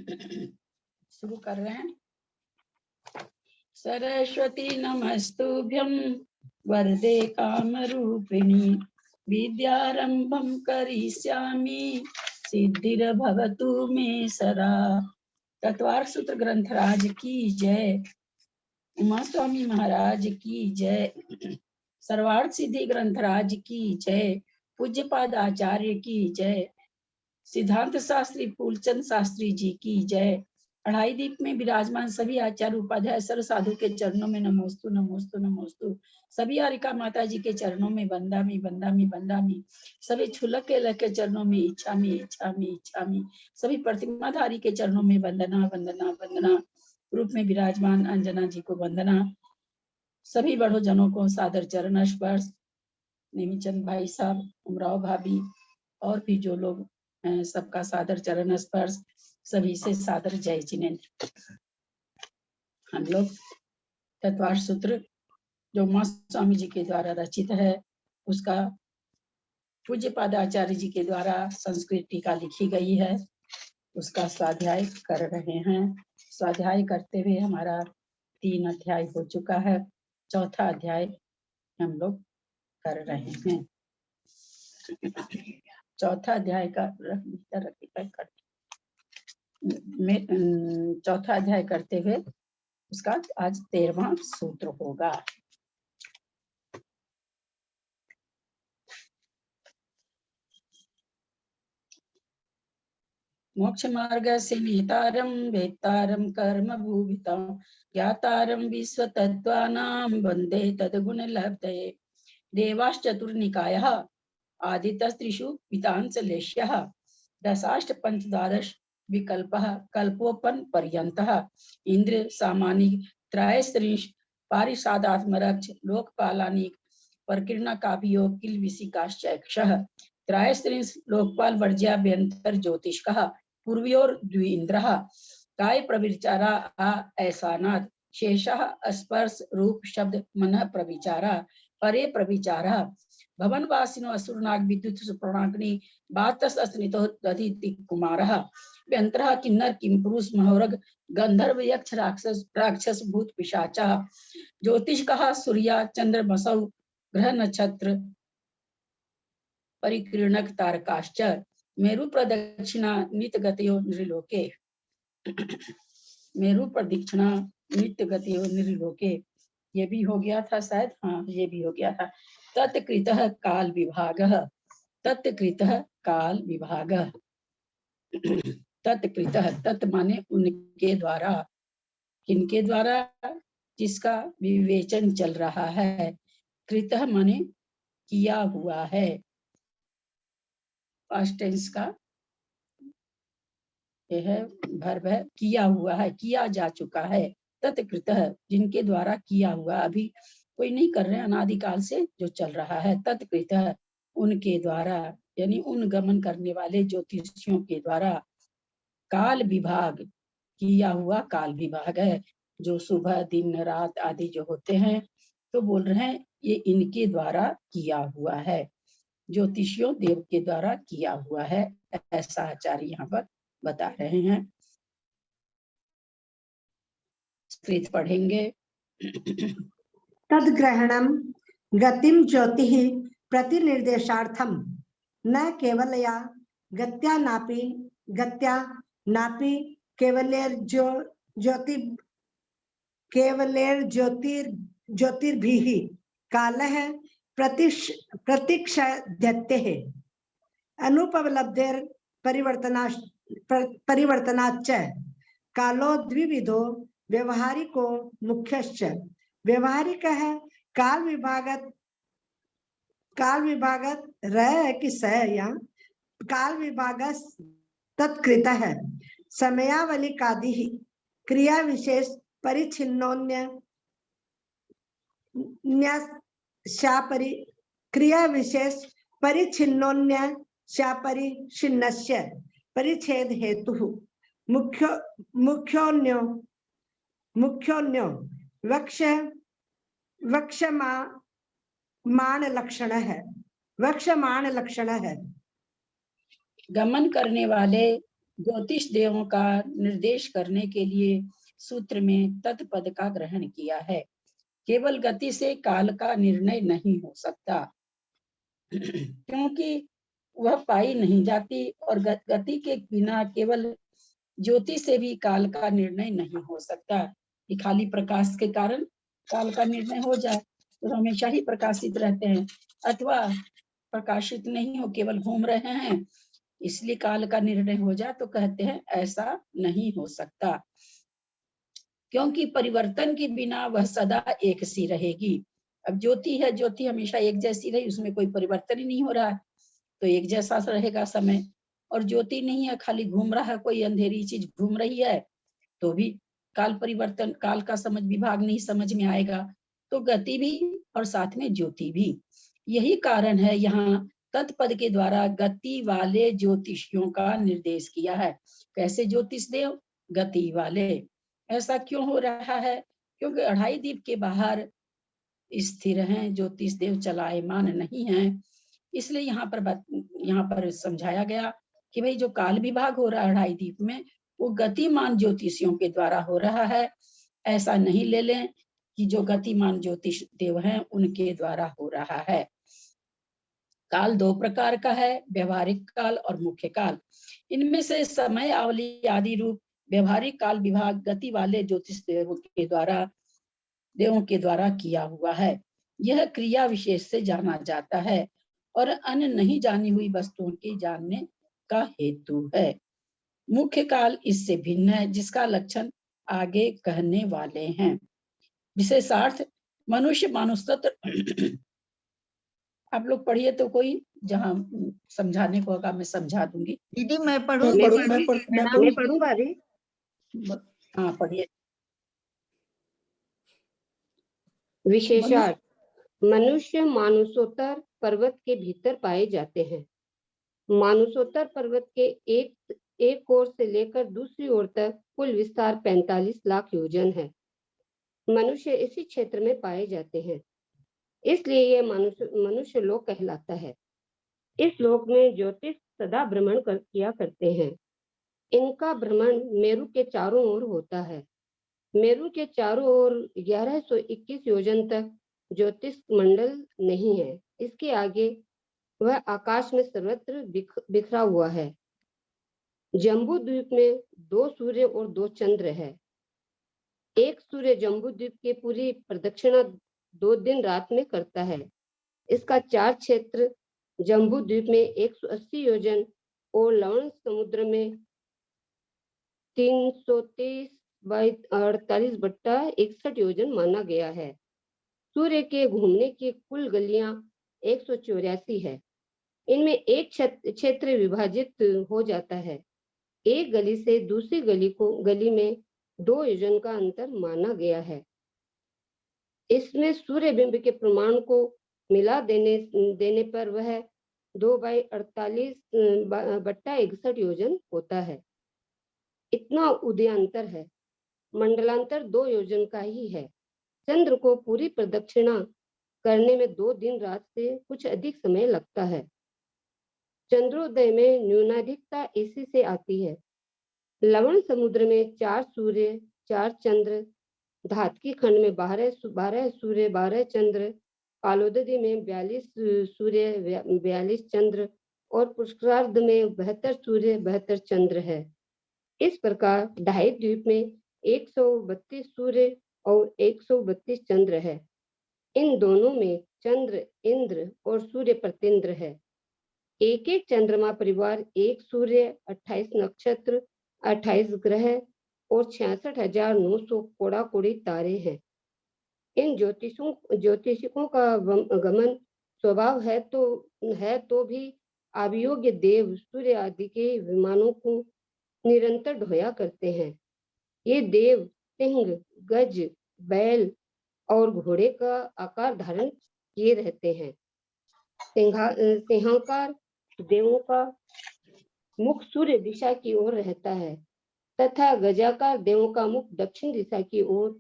शुरू कर रहे हैं। सरस्वती नमस्तुभ्यं वरदे कामरूपिणी विद्यारंभं करिष्यामि सिद्धिर्भवतु मे सदा। तत्वार्थ सूत्र ग्रंथराज की जय। उमा स्वामी महाराज की जय। सर्वार्थ सिद्धि ग्रंथराज की जय। पूज्यपाद आचार्य की जय। सिद्धांत शास्त्री फूलचंद शास्त्री जी की जय। अढ़ाई दीप में विराजमान सभी आचार्य उपाध्याय सर्व साधु के चरणों में नमोस्तु नमोस्तु नमोस्तु। सभी आरिका माता जी के चरणों में बंदामी बंदामी बंदामी। सभी छुलक के चरणों में इच्छामी इच्छामी इच्छामी। सभी प्रतिमाधारी के चरणों में वंदना वंदना वंदना। रूप में विराजमान अंजना जी को वंदना। सभी बड़ो जनों को सादर चरण स्पर्श। नेमीचंद भाई साहब, उमराव भाभी और भी जो लोग हैं सबका सादर चरण स्पर्श। सभी से सादर जय जिनेन्द्र। हम लोग तत्वार्थ सूत्र जो उमा स्वामी जी के द्वारा रचित है उसका पूज्यपाद आचार्य जी के द्वारा संस्कृत टीका लिखी गई है, उसका स्वाध्याय कर रहे हैं। स्वाध्याय करते हुए हमारा 3 अध्याय हो चुका है, 4था अध्याय हम लोग कर रहे हैं। 4था अध्याय का चौथा अध्याय करते हुए उसका आज 13वां सूत्र होगा। मोक्ष मार्ग से निहितारं वेत्तारं कर्म भूभितं ज्ञातारं विश्व तत्त्वानां वन्दे तद्गुण लब्धये। देवाश्चतुर्निकायः आदितस्त्रिषु पितांसलेश्यः दशाष्ट पंचद्वादश विकल्पः कल्पोपन पर्यन्तः इंद्र सामानिक त्रयस्त्रिंश पारिषदात्मरक्ष लोकपालानिक प्रकीर्ण काव्योग किल विशिकाश्चक्षः त्रयस्त्रिंश लोकपाल वर्ज्याभ्यंतर ज्योतिष्कः पूर्वयोर द्विन्द्रः काय प्रविचारा ऐसानाथ शेषः स्पर्श रूप शब्द मन प्रविचारा परे प्रविचारा भवनवासिनो असुरनाग विद्युत सुप्राग्नि बातस अस्नितो दधिति कुमारः व्यंतरः किन्नर किम पुरुष महोरग गंधर्व यक्ष राक्षस भूत पिशाचः ज्योतिष्कः सूर्या चंद्र बसौ ग्रह नक्षत्र परिकीर्णक तारकाश्च मेरु प्रदक्षिणा नित्य गतयो नृलोके। मेरु प्रदक्षिणा नित्य गतयो नृलोके, ये भी हो गया था शायद, हाँ ये भी हो गया था। तत्कृतः काल विभागः, तत्कृतः काल विभागः। तत्कृतः, तत् माने उनके द्वारा, किनके द्वारा, जिसका विवेचन चल रहा है। कृतः माने किया हुआ है, पास्ट टेंस का यह है, वर्ब है, किया हुआ है, किया जा चुका है। तत्कृतः जिनके द्वारा किया हुआ, अभी कोई नहीं कर रहे, अनादिकाल से जो चल रहा है। तत्कृतः उनके द्वारा, यानी उन गमन करने वाले ज्योतिषियों के द्वारा। काल विभाग, किया हुआ काल विभाग है, जो सुबह दिन रात आदि जो होते हैं, तो बोल रहे हैं ये इनके द्वारा किया हुआ है, ज्योतिषियों देव के द्वारा किया हुआ है, ऐसा आचार्य यहाँ पर बता रहे हैं। स्कृत पढ़ेंगे। तद्ग्रहणं गतिं ज्योतिः प्रतिनिर्देशार्थं न केवलया गत्या नापि ज्योतिर्भिः कालः प्रतीक्षाद्यते अनुपलब्धेर परिवर्तनाच्च कालो द्विविधो व्यवहारिको मुख्यश्च। व्यवहारिक है काल विभागत रह कि स या काल विभागस तत्कृत है समयावली कादि क्रिया विशेष परिच्छिन्नोन्य क्रिया विशेष परिच्छिन्नोन्य परिच्छिन्नस्य परिच्छेद हेतु मुख्योन्यो वक्षमान लक्षण है। गमन करने वाले ज्योतिष देवों का निर्देश करने के लिए सूत्र में तत्पद का ग्रहण किया है। केवल गति से काल का निर्णय नहीं हो सकता क्योंकि वह पाई नहीं जाती और गति के बिना केवल ज्योति से भी काल का निर्णय नहीं हो सकता। कि खाली प्रकाश के कारण काल का निर्णय हो जाए तो हमेशा ही प्रकाशित रहते हैं, अथवा प्रकाशित नहीं हो केवल घूम रहे हैं इसलिए काल का निर्णय हो जाए, तो कहते हैं ऐसा नहीं हो सकता क्योंकि परिवर्तन के बिना वह सदा एक सी रहेगी। अब ज्योति है, ज्योति हमेशा एक जैसी रही, उसमें कोई परिवर्तन ही नहीं हो रहा है तो एक जैसा रहेगा समय। और ज्योति नहीं है, खाली घूम रहा है, कोई अंधेरी चीज घूम रही है तो भी काल परिवर्तन, काल का समझ विभाग नहीं समझ में आएगा। तो गति भी और साथ में ज्योति भी। यही कारण है यहाँ तत्पद के द्वारा गति वाले ज्योतिषियों का निर्देश किया है। कैसे ज्योतिष देव? गति वाले। ऐसा क्यों हो रहा है? क्योंकि अढ़ाई दीप के बाहर स्थिर हैं, ज्योतिष देव चलायमान नहीं है। इसलिए यहाँ पर समझाया गया कि भाई जो काल विभाग हो रहा है अढ़ाई दीप में, वो गतिमान ज्योतिषियों के द्वारा हो रहा है। ऐसा नहीं ले लें कि जो गतिमान ज्योतिष देव हैं उनके द्वारा हो रहा है। काल दो प्रकार का है, व्यवहारिक काल और मुख्य काल। इनमें से समय आवली आदि रूप व्यवहारिक काल विभाग गति वाले ज्योतिष देवों के द्वारा किया हुआ है। यह क्रिया विशेष से जाना जाता है और अन्य नहीं जानी हुई वस्तुओं के जानने का हेतु है। मुख्य काल इससे भिन्न है, जिसका लक्षण आगे कहने वाले हैं। विशेषार्थ मनुष्य मानुषतंत्र आप लोग पढ़िए तो कोई, जहाँ समझाने को होगा मैं समझा दूंगी। दीदी मैं पढ़ूं? मैं पढ़ूंगा रे। हाँ पढ़िए। विशेषार्थ मनुष्य मानुषोत्तर पर्वत के भीतर पाए जाते हैं। मानुषोत्तर पर्वत के एक ओर से लेकर दूसरी ओर तक कुल विस्तार 45 लाख योजन है। मनुष्य इसी क्षेत्र में पाए जाते हैं, इसलिए यह मनुष्य लोक कहलाता है। इस लोक में ज्योतिष सदा भ्रमण किया करते हैं। इनका भ्रमण मेरु के चारों ओर होता है। मेरु के चारों ओर 1121 योजन तक ज्योतिष मंडल नहीं है। इसके आगे वह आकाश में सर्वत्र बिखरा हुआ है। जम्बू द्वीप में 2 सूर्य और 2 चंद्र है। एक सूर्य जम्बू द्वीप की पूरी प्रदक्षिणा 2 दिन रात में करता है। इसका 4 क्षेत्र जम्बू द्वीप में 180 योजन और लवण समुद्र में 323 बाई 48 बट्टा 61 योजन माना गया है। सूर्य के घूमने की कुल गलियां 184 है। इनमें एक क्षेत्र विभाजित हो जाता है। एक गली से दूसरी गली में 2 योजन का अंतर माना गया है। इसमें सूर्य बिंब के प्रमाण को मिला देने पर वह 2 बाई 48 बट्टा 61 योजन होता है। इतना उदयांतर है। मंडलांतर 2 योजन का ही है। चंद्र को पूरी प्रदक्षिणा करने में 2 दिन रात से कुछ अधिक समय लगता है। चंद्रोदय में न्यूनाधिकता इसी से आती है। लवण समुद्र में 4 सूर्य 4 चंद्र, धातकी खंड में 12 सूर्य 12 चंद्र, कालोदय में 42 सूर्य 42 चंद्र और पुष्करार्ध में 72 सूर्य 72 चंद्र है। इस प्रकार ढाई द्वीप में 132 सूर्य और 132 चंद्र है। इन दोनों में चंद्र इंद्र और सूर्य प्रतिंद्र है। एक एक चंद्रमा परिवार 1 सूर्य 28 नक्षत्र 28 ग्रह और 66,900 कोड़ा कोड़ी तारे हैं। इन ज्योतिषिकों का गमन स्वभाव है तो भी अभियोग्य देव सूर्य आदि के विमानों को निरंतर ढोया करते हैं। ये देव सिंह, गज, बैल और घोड़े का आकार धारण किए रहते हैं। सिंहाकार देवों का मुख सूर्य दिशा की ओर रहता है तथा गजाकार देवों का मुख दक्षिण दिशा की ओर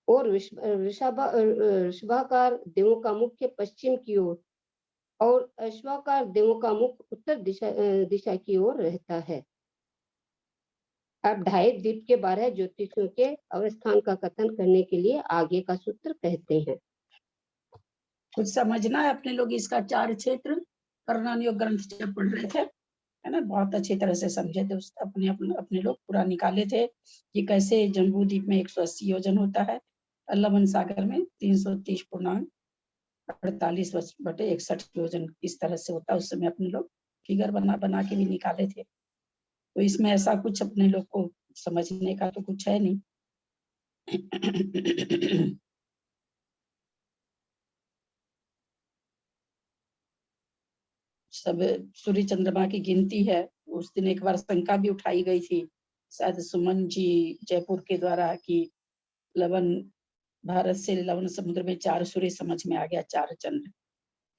और वृषभाकार देवों का मुख पश्चिम की ओर और अश्वाकार देवों का मुख उत्तर दिशा की ओर रहता है। अब ढाई द्वीप के 12 ज्योतिषों के अवस्थान का कथन करने के लिए आगे का सूत्र कहते हैं। कुछ समझना है अपने लोग इसका 4 क्षेत्र करणान योग ग्रंथ जब पढ़ रहे थे, है ना, बहुत अच्छी तरह से समझे थे। उसका अपने लोग पूरा निकाले थे कि कैसे जम्बू द्वीप में 180 योजन होता है, लवन सागर में 330.48/61 योजन इस तरह से होता है। उस समय अपने लोग फिगर बना बना के भी निकाले थे। तो इसमें ऐसा कुछ अपने लोग को समझने का तो कुछ है नहीं। सब सूर्य चंद्रमा की गिनती है। उस दिन एक बार शंका भी उठाई गई थी, शायद सुमन जी जयपुर के द्वारा, कि लवन भारत से लवन समुद्र में 4 सूर्य समझ में आ गया, 4 चंद्र।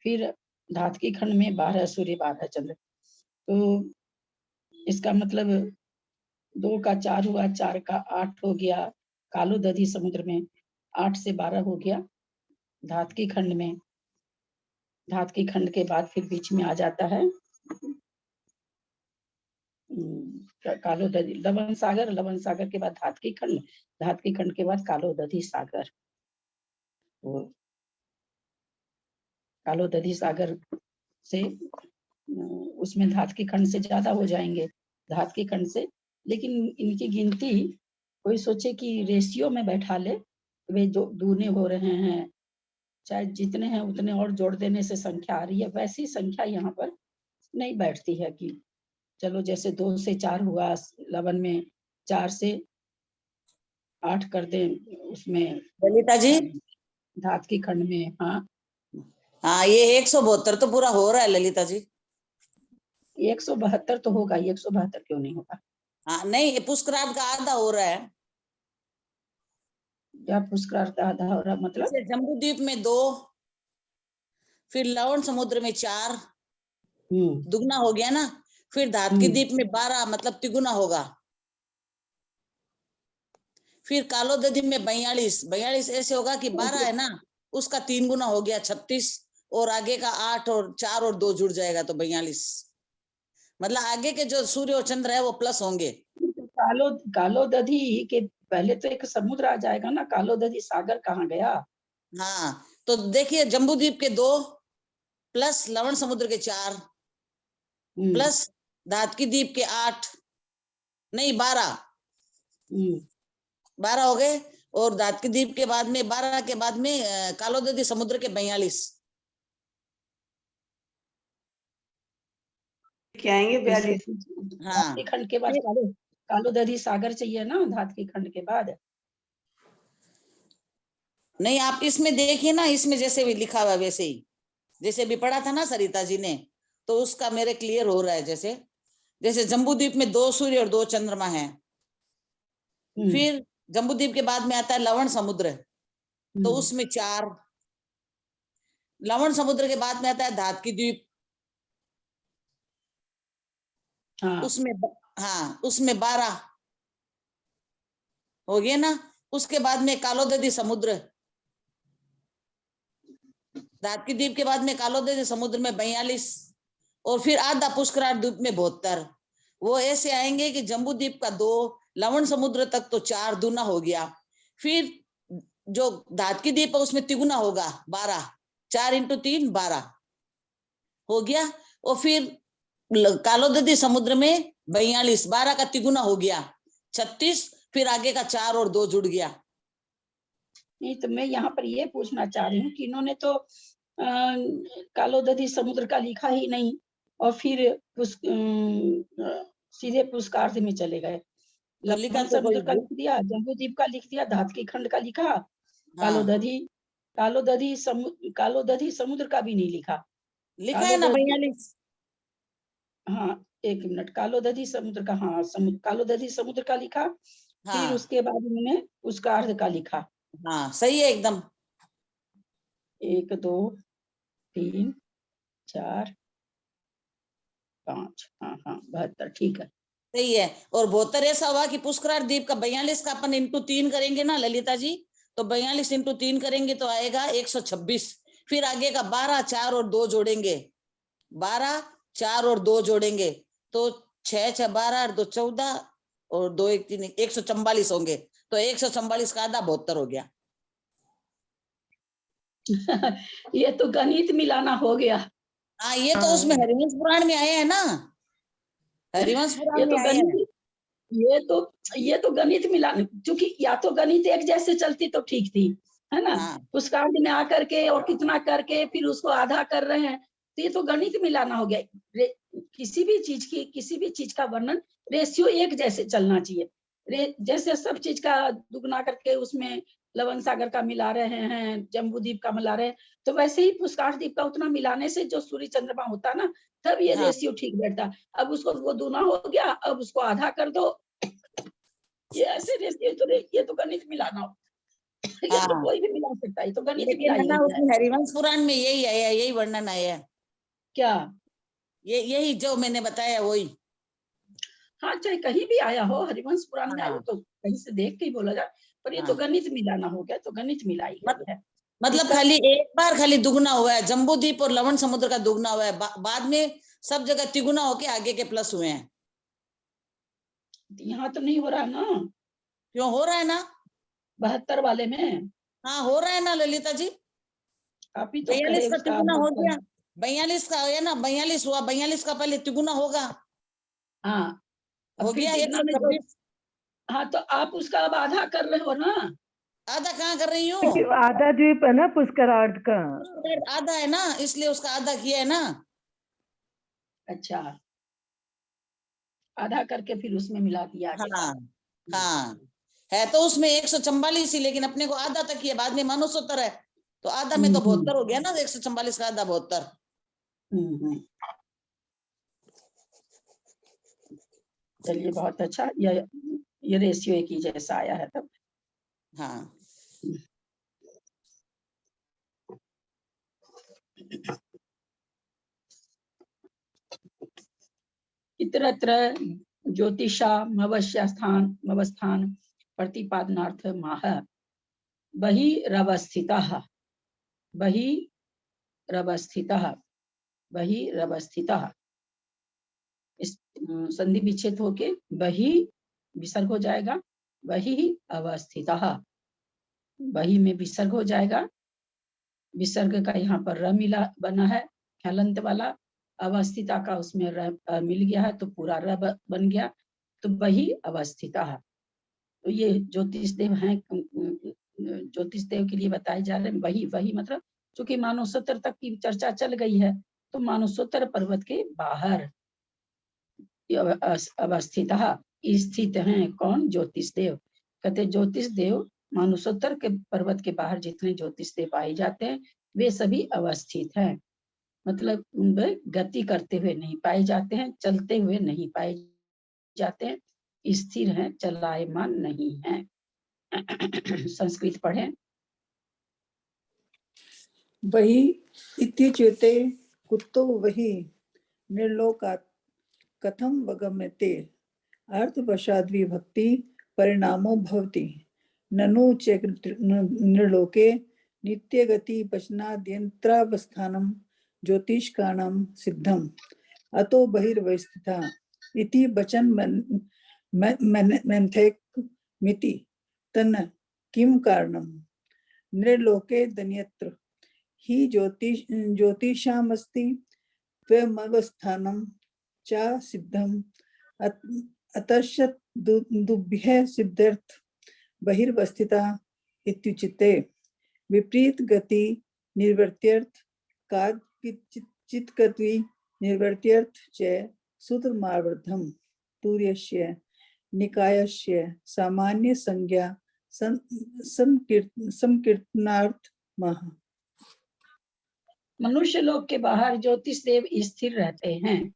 फिर धातकी खंड में 12 सूर्य 12 चंद्र। तो इसका मतलब 2 का 4 हुआ, 4 का 8 हो गया। कालो दधी समुद्र में 8 से 12 हो गया। धातकी खंड में, धातकी खंड के बाद फिर बीच में आ जाता है कालो दधी लवन सागर, लवन सागर के बाद धातकी खंड, धातकी खंड के बाद कालो दधी सागर। तो कालो दधी सागर से उसमें धातकी खंड से ज्यादा हो जाएंगे, धातकी खंड से। लेकिन इनकी गिनती कोई सोचे कि रेशियो में बैठा ले, वे दूने हो रहे हैं, चाहे जितने हैं उतने और जोड़ देने से संख्या आ रही है, वैसी संख्या यहाँ पर नहीं बैठती है कि चलो जैसे 2 से 4 हुआ लवन में, 4 से 8 कर दें उसमें ललिता जी, धातकी खंड में। हाँ हाँ, ये 172 तो पूरा हो रहा है ललिता जी। 172 तो होगा, 172 क्यों नहीं होगा? हाँ नहीं, ये पुष्करार्ध का आधा हो रहा है। क्या पुष्करार्ध आधा हो रहा मतलब? जैसे जम्बू द्वीप में 2, फिर लवण समुद्र में 4, दुगना हो गया ना। फिर धातकी द्वीप में 12, मतलब तिगुना होगा। फिर कालो दधी में 42 ऐसे होगा कि 12 है ना, उसका 3 गुना हो गया 36, और आगे का 8 और 4 और 2 जुड़ जाएगा तो 42। मतलब आगे के जो सूर्य और चंद्र है वो प्लस होंगे। कालो दधी के पहले तो एक समुद्र आ जाएगा ना, कालो दधी सागर कहाँ गया? हाँ, तो देखिए जम्बू द्वीप के 2 प्लस लवण समुद्र के 4 प्लस धातकी द्वीप के 8, नहीं 12 हो गए। और धातकी द्वीप के बाद में 12 के बाद में कालो दधी समुद्र के 42 क्या आएंगे 42। हाँ, धातकी खंड के बाद कालो दधी सागर चाहिए ना, धातकी खंड के बाद। नहीं आप इसमें देखिए ना, इसमें जैसे भी लिखा हुआ वैसे ही, जैसे भी पढ़ा था ना सरिता जी ने, तो उसका मेरे क्लियर हो रहा है। जैसे जैसे जम्बू द्वीप में 2 सूर्य और 2 चंद्रमा है। फिर जम्बू द्वीप के बाद में आता है लवण समुद्र, तो उसमें 4। लवण समुद्र के बाद में आता है धातकी द्वीप, उसमें उसमें 12 हो गया ना। उसके बाद में कालो दधी समुद्र, धातकी द्वीप के बाद में कालो दधी समुद्र में 42, और फिर आधा पुष्करार्ध द्वीप में 72। वो ऐसे आएंगे कि जम्बू द्वीप का 2, लवण समुद्र तक तो 4 दूना हो गया। फिर जो धातकी द्वीप है उसमें तिगुना होगा 12, 4 × 3 12 हो गया। और फिर कालो दधी समुद्र में 42, 12 का तिगुना हो गया 36, फिर आगे का 4 और 2 जुड़ गया। नहीं तो मैं यहाँ पर ये पूछना चाह रही हूँ कि इन्होंने तो कालो दधी समुद्र का लिखा ही नहीं, और फिर सीधे पुष्करार्ध में चले गए। लवण समुद्र का लिख दिया, जम्बू द्वीप का लिख दिया, धातकी खंड का लिखा, कालो दधी समुद्र का भी नहीं लिखा। लिखा है ना 42। हाँ 1 मिनट, कालो दधी समुद्र का, हाँ कालो दधी समुद्र का लिखा। हाँ, फिर उसके बाद उन्होंने उसका अर्ध का लिखा। हाँ सही है एकदम। 1 2 3 4 5, हाँ 72, ठीक है सही है। और 72 ऐसा हुआ कि पुष्करार्ध द्वीप का 42 का अपन × 3 करेंगे ना ललिता जी, तो 42 × 3 करेंगे तो आएगा 126। फिर आगे का 12, 4 और 2 जोड़ेंगे, 12, 4 और 2 जोड़ेंगे तो 6 6 12 और 2 14, और 2 1 3 144 होंगे, तो 144 का आधा 72 हो गया। ये तो गणित मिलाना हो गया। हाँ, ये तो उसमें हरिवंश पुराण में आए हैं ना, हरिवंश पुराण ये में तो आए हैं। गणित ये तो गणित मिलाने, क्योंकि या तो गणित एक जैसे चलती तो ठीक थी, है ना। हाँ उस कार्य में आकर के और कितना करके फिर उसको आधा कर रहे हैं, तो ये तो गणित मिलाना हो गया। किसी भी चीज का वर्णन रेशियो एक जैसे चलना चाहिए। जैसे सब चीज का दुगना करके उसमें लवण सागर का मिला रहे हैं, जम्बू द्वीप का मिला रहे हैं, तो वैसे ही पुष्कर द्वीप का उतना मिलाने से जो सूर्य चंद्रमा होता ना, तब ये हाँ रेशियो ठीक बैठता। अब उसको वो दूना हो गया, अब उसको आधा कर दो, ये ऐसे रेशियो तो ये तो गणित मिलाना हो। ये तो हाँ, कोई भी मिला सकता है, ये तो गणित लेकिन मिला है ना, ही है। उसमें हरिवंश पुराण में यही आया, यही वर्णन आया है, क्या? यही जो मैंने बताया वही। हाँ, चाहे कहीं भी आया हो, हरिवंश पुराण में आया हो हाँ तो कहीं से देख के ही बोला जाए, पर ये तो हाँ, गणित मिलाना हो गया, तो गणित मिलाई मत, गई है मतलब उसका। खाली एक बार खाली दुगना हुआ है, जम्बू द्वीप और लवण समुद्र का दुगना हुआ है, बाद में सब जगह तिगुना होके आगे के प्लस हुए हैं। यहाँ तो नहीं हो रहा ना, क्यों? हो रहा है ना, 72 वाले में। हाँ हो रहा है ना ललिता जी, आप ही तो कहे 42 का उसका तिगुना हो मतलब। गया, 42 का है ना, 42 हुआ, 42 का पहले तिगुना होगा, हाँ, हो अब फिर गया तिगुना में जो। 126। हाँ, तो आप उसका अब आधा कर रहे हो ना। आधा कहाँ कर रही हूँ, आधा द्वीप है ना पुष्करार्थ का। आधा है ना, इसलिए उसका आधा किया है ना। अच्छा, आधा करके फिर उसमें मिला दिया गया। हाँ हाँ, है तो उसमें 144 ही, लेकिन अपने को आधा तक ही है, बाद में मानुसोत्तर है, तो आधा में तो 72 हो गया ना, 144 का आधा 72। हम्म। चलिए, बहुत अच्छा, ये रेशियो एक ही जैसा आया है तब। हाँ इतरत्र ज्योतिषामवस्थान प्रतिपादनार्थ माह बहिरवस्थितः बहिरवस्थितः बहिरवस्थितः। इस संधि विच्छेद होके बहि विसर्ग हो जाएगा, बहि अवस्थितः, बहि में विसर्ग हो जाएगा, विसर्ग का यहाँ पर र मिला बना है हलंत वाला, अवस्थिता का उसमें र मिल गया है तो पूरा र बन गया, तो वही अवस्थिता है। तो ये ज्योतिष देव हैं, ज्योतिष देव के लिए बताए जा रहे हैं। वही मतलब चूंकि मानसोत्तर तक की चर्चा चल गई है, तो मानसोत्तर पर्वत के बाहर अवस्थित स्थित हैं। कौन? ज्योतिष देव। कहते ज्योतिष देव मानुषोत्तर के पर्वत के बाहर जितने ज्योतिष देव पाए जाते हैं, वे सभी अवस्थित हैं, मतलब उनमें गति करते हुए नहीं पाए जाते हैं, चलते हुए नहीं पाए जाते हैं, स्थिर हैं, चलायमान नहीं हैं। संस्कृत पढ़ें। वही इत्युच्यते कुतो वही निर्लोकात् कथं वगम्यते अर्थवशाद्विभक्ति परिणामो भवति ननु च निर्लोके नित्यगति वचनाद्यन्त्रावस्थानं ज्योतिष्काणां सिद्धम् अतो बहिर्वस्थिता इति वचन मिति तन्न किं कारणम् निर्लोके दन्यत्र हि ज्योतिषामस्ति त्वमवस्थानं च सिद्धम् अतश्च दुभ्यः सिद्ध्यर्थ बहिर्वस्थिता इत्युच्यते विपरीत गति निर्वर्त्यर्थ चित्तगति निर्वर्त्यर्थ च सूत्रमावर्धम् तूर्यस्य निकायस्य सामान्य संज्ञा संकीर्तनार्थ मह। मनुष्य लोक के बाहर ज्योतिष देव स्थिर रहते हैं।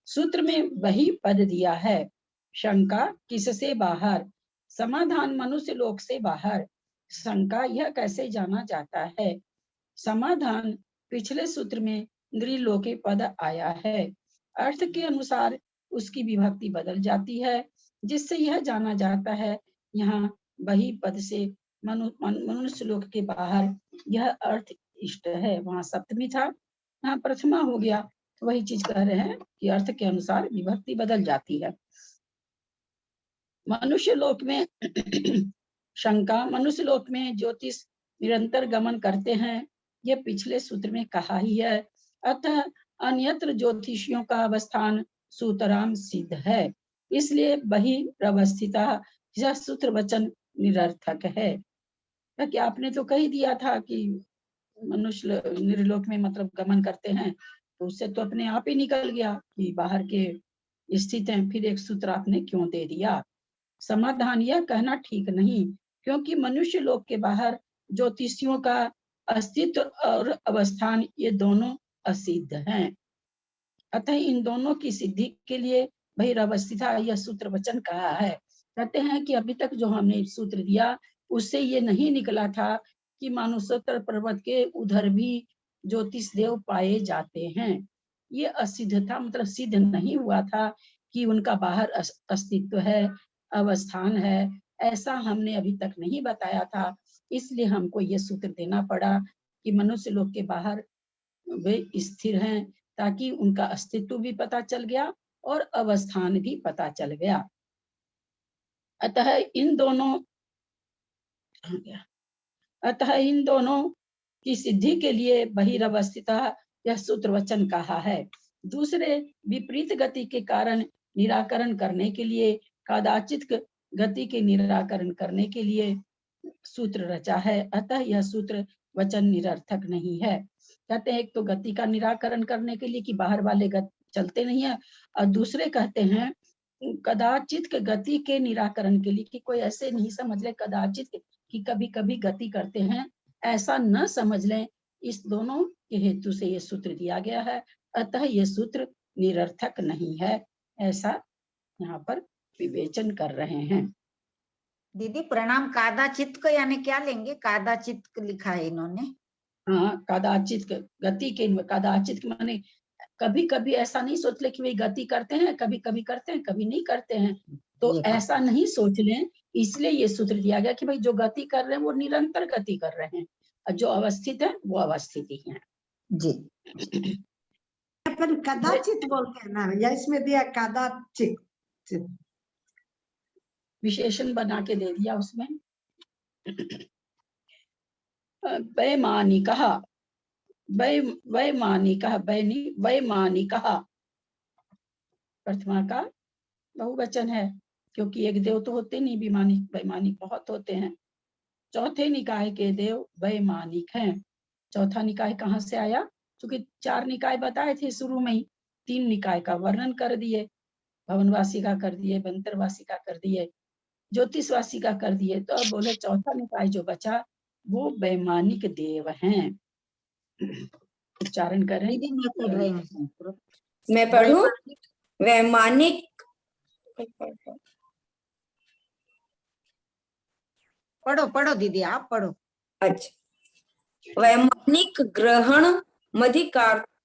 सूत्र में वही पद दिया है। शंका किससे बाहर? समाधान मनुष्य लोक से बाहर। शंका यह कैसे जाना जाता है? समाधान पिछले सूत्र में इंद्रियलोके पद आया है, अर्थ के अनुसार उसकी विभक्ति बदल जाती है, जिससे यह जाना जाता है यहाँ वही पद से मनुष्य लोक के बाहर यह अर्थ इष्ट है। वहां सप्तमी था, यहाँ प्रथमा हो गया, तो वही चीज कह रहे हैं कि अर्थ के अनुसार विभक्ति बदल जाती है। मनुष्य लोक में शंका, मनुष्य लोक में ज्योतिष निरंतर गमन करते हैं, ये पिछले सूत्र में कहा ही है। अतः अन्यत्र ज्योतिषियों का अवस्थान सूतराम सिद्ध है, इसलिए बहिरवस्थिता यह सूत्र वचन निरर्थक है। कि आपने तो कह ही दिया था कि मनुष्य निर्लोक में मतलब गमन करते हैं, तो उससे तो अपने आप ही निकल गया कि बाहर के स्थित हैं, फिर एक सूत्र आपने क्यों दे दिया। समाधान, यह कहना ठीक नहीं, क्योंकि मनुष्य लोक के बाहर ज्योतिषियों का अस्तित्व और अवस्थान ये दोनों असिद्ध हैं। अतः इन दोनों की सिद्धि के लिए बहिरवस्थिता यह सूत्र वचन कहा है। कहते हैं कि अभी तक जो हमने सूत्र दिया उससे ये नहीं निकला था कि मानसोत्तर पर्वत के उधर भी ज्योतिष देव पाए जाते हैं। ये असिद्ध था, मतलब सिद्ध नहीं हुआ था कि उनका बाहर अस्तित्व है, अवस्थान है, ऐसा हमने अभी तक नहीं बताया था। इसलिए हमको ये सूत्र देना पड़ा कि मनुष्य लोक के बाहर वे स्थिर हैं, ताकि उनका अस्तित्व भी पता चल गया और अवस्थान भी पता चल गया। अतः इन दोनों की सिद्धि के लिए बहिरवस्थिता यह सूत्र वचन कहा है। दूसरे विपरीत गति के कारण निराकरण करने के लिए, कदाचित गति के निराकरण करने के लिए सूत्र रचा है। अतः यह सूत्र वचन निरर्थक नहीं है। कहते हैं एक तो गति का निराकरण करने के लिए कि बाहर वाले चलते नहीं है, और दूसरे कहते हैं कदाचित गति के निराकरण के लिए कि कोई ऐसे नहीं समझ ले कदाचित कि कभी कभी गति करते हैं, ऐसा न समझ लें। इस दोनों के हेतु से ये सूत्र दिया गया है। अतः ये सूत्र निरर्थक नहीं है, ऐसा यहाँ पर विवेचन कर रहे हैं। दीदी प्रणाम, कादाचित को यानी क्या लेंगे? कादाचित लिखा है इन्होंने। हाँ, कदाचित गति के, कदाचित माने कभी कभी ऐसा नहीं सोच ले कि वे गति करते हैं, कभी कभी करते हैं, कभी नहीं करते हैं, तो ऐसा नहीं सोच लें। इसलिए ये सूत्र दिया गया कि भाई जो गति कर रहे हैं वो निरंतर गति कर रहे हैं, और जो अवस्थित है वो अवस्थित ही है जी। अपन कदाचित बोलते हैं ना, या इसमें दिया कदाचित, विशेषण बना के दे दिया उसमें। वैमानिकः, वैमानिकः, वैमानिकः प्रथमा का बहुवचन है, क्योंकि एक देव तो होते नहीं, वैमानिक बहुत होते हैं। चौथे निकाय के देव वैमानिक हैं। चौथा निकाय कहाँ से आया? क्योंकि 4 निकाय बताए थे शुरू में ही, 3 निकाय का वर्णन कर दिए, भवनवासी का कर दिए, बंतरवासी का कर दिए, ज्योतिषवासी का कर दिए, तो अब बोले चौथा निकाय जो बचा वो वैमानिक देव हैं। उच्चारण करें। दीदी मैं पढ़ रही हूँ। मैं पढ़ूं? वैमानिक, पढ़ो पढ़ो दीदी, आप पढ़ो। अच्छा। वैमानिक ग्रहण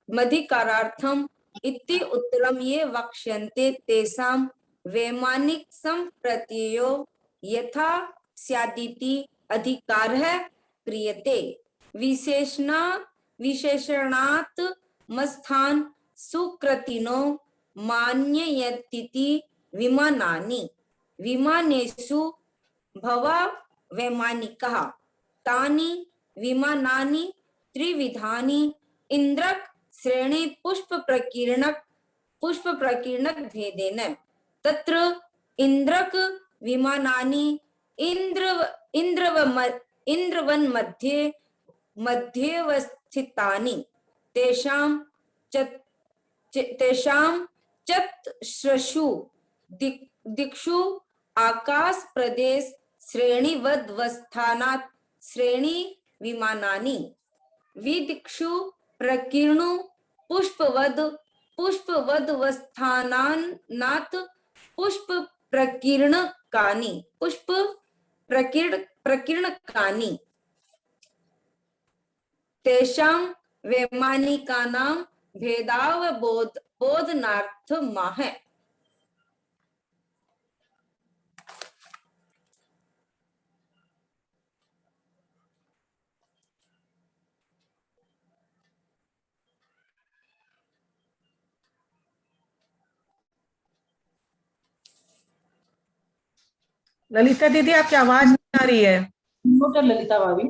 मधिकारार्थम इति उत्तरम ये वक्ष्यन्ते तेषां वैमानिक संप्रत्ययो यथा स्यादिति अधिकारः क्रियते। विशेषणात् मस्थान सुकृतिनो मान्ययतीति विमानानि। विमानेषु भवा वैमानिकः तानि विमानानि त्रिविधानि इन्द्रक श्रेणी पुष्प प्रकीर्णक भेदेन। तत्र इन्द्रक विमानानि इन्द्रवन मध्यवस्थितानि तेषां चतस्रषु दिक्षु आकाश प्रदेश श्रेणीवद्वस्थानात् श्रेणी विमानानि। विदिक्षु प्रकीर्णु पुष्पवद्वस्थानात् पुष्प प्रकीर्णकानि तेषां वैमानिकानां भेदावबोधनार्थमाह। ललिता दीदी आपकी आवाज नहीं आ रही है। नोटर ललिता भाभी।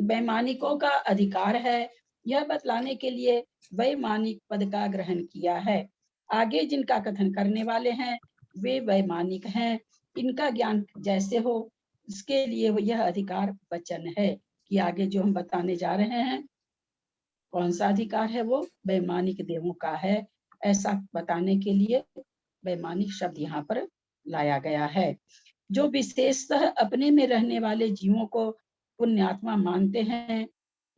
वैमानिकों का अधिकार है यह बतलाने के लिए वैमानिक पद का ग्रहण किया है। आगे जिनका कथन करने वाले हैं वे वैमानिक हैं। इनका ज्ञान जैसे हो इसके लिए यह अधिकार वचन है कि आगे जो हम बताने जा रहे हैं कौन सा अधिकार है वो वैमानिक देवों का है। ऐसा बताने के लिए वैमानिक शब्द यहाँ पर लाया गया है। जो विशेषतः अपने में रहने वाले जीवों को पुण्यात्मा मानते हैं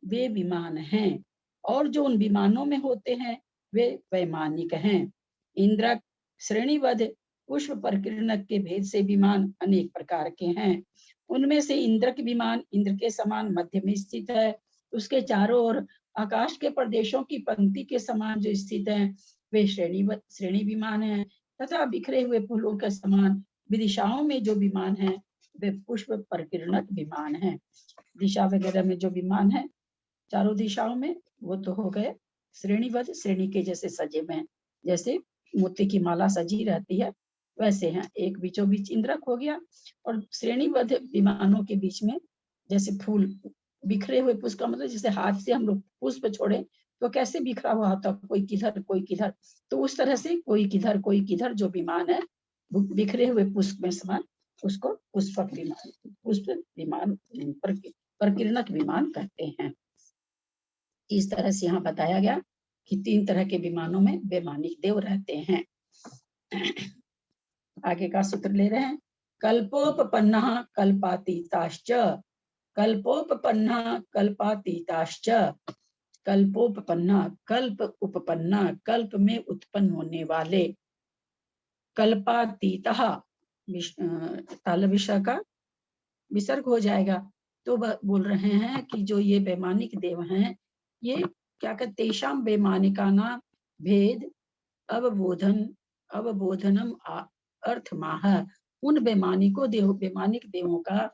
वे विमान हैं और जो उन विमानों में होते हैं वे वैमानिक हैं। इंद्रक, श्रेणीबद्ध, पुष्प परिकीर्णक के भेद से विमान अनेक प्रकार के हैं। उनमें से इंद्रक विमान इंद्र के समान मध्य में स्थित है। उसके चारों ओर आकाश के प्रदेशों की पंक्ति के समान जो स्थित हैं वे श्रेणी विमान हैं तथा बिखरे हुए फूलों के समान दिशाओं में जो विमान हैं वे पुष्प परिकीर्णक विमान हैं। दिशा वगैरह में जो विमान है चारों दिशाओं में वो तो हो गए श्रेणीबद्ध, श्रेणी के जैसे सजे में, जैसे मोती की माला सजी रहती है वैसे हैं। एक बीचों बीच इंद्रक हो गया और श्रेणीबद्ध विमानों के बीच में जैसे फूल बिखरे हुए पुष्प का मतलब जैसे हाथ से हम लोग पुष्प छोड़े तो कैसे बिखरा हुआ होता, कोई किधर कोई किधर, तो उस तरह से कोई किधर जो विमान है बिखरे हुए पुष्प में समान उसको पुष्प विमान परिकीर्णक विमान कहते हैं। इस तरह से यहाँ बताया गया कि 3 तरह के विमानों में वैमानिक देव रहते हैं। आगे का सूत्र ले रहे हैं। कल्पोपपन्नः कल्पातीताश्च, कल्पोपपन्नः कल्पातीताश्च, कल्पोपपन्ना कल्प उपपन्ना कल्प में उत्पन्न होने वाले, कल्पातीतः ताल विषय का विसर्ग हो जाएगा तो बोल रहे हैं कि जो ये वैमानिक देव हैं ये क्या कहते हैं, तेषां वैमानिकानां भेद अवबोधनम अर्थमाह, उन वैमानिक देवों का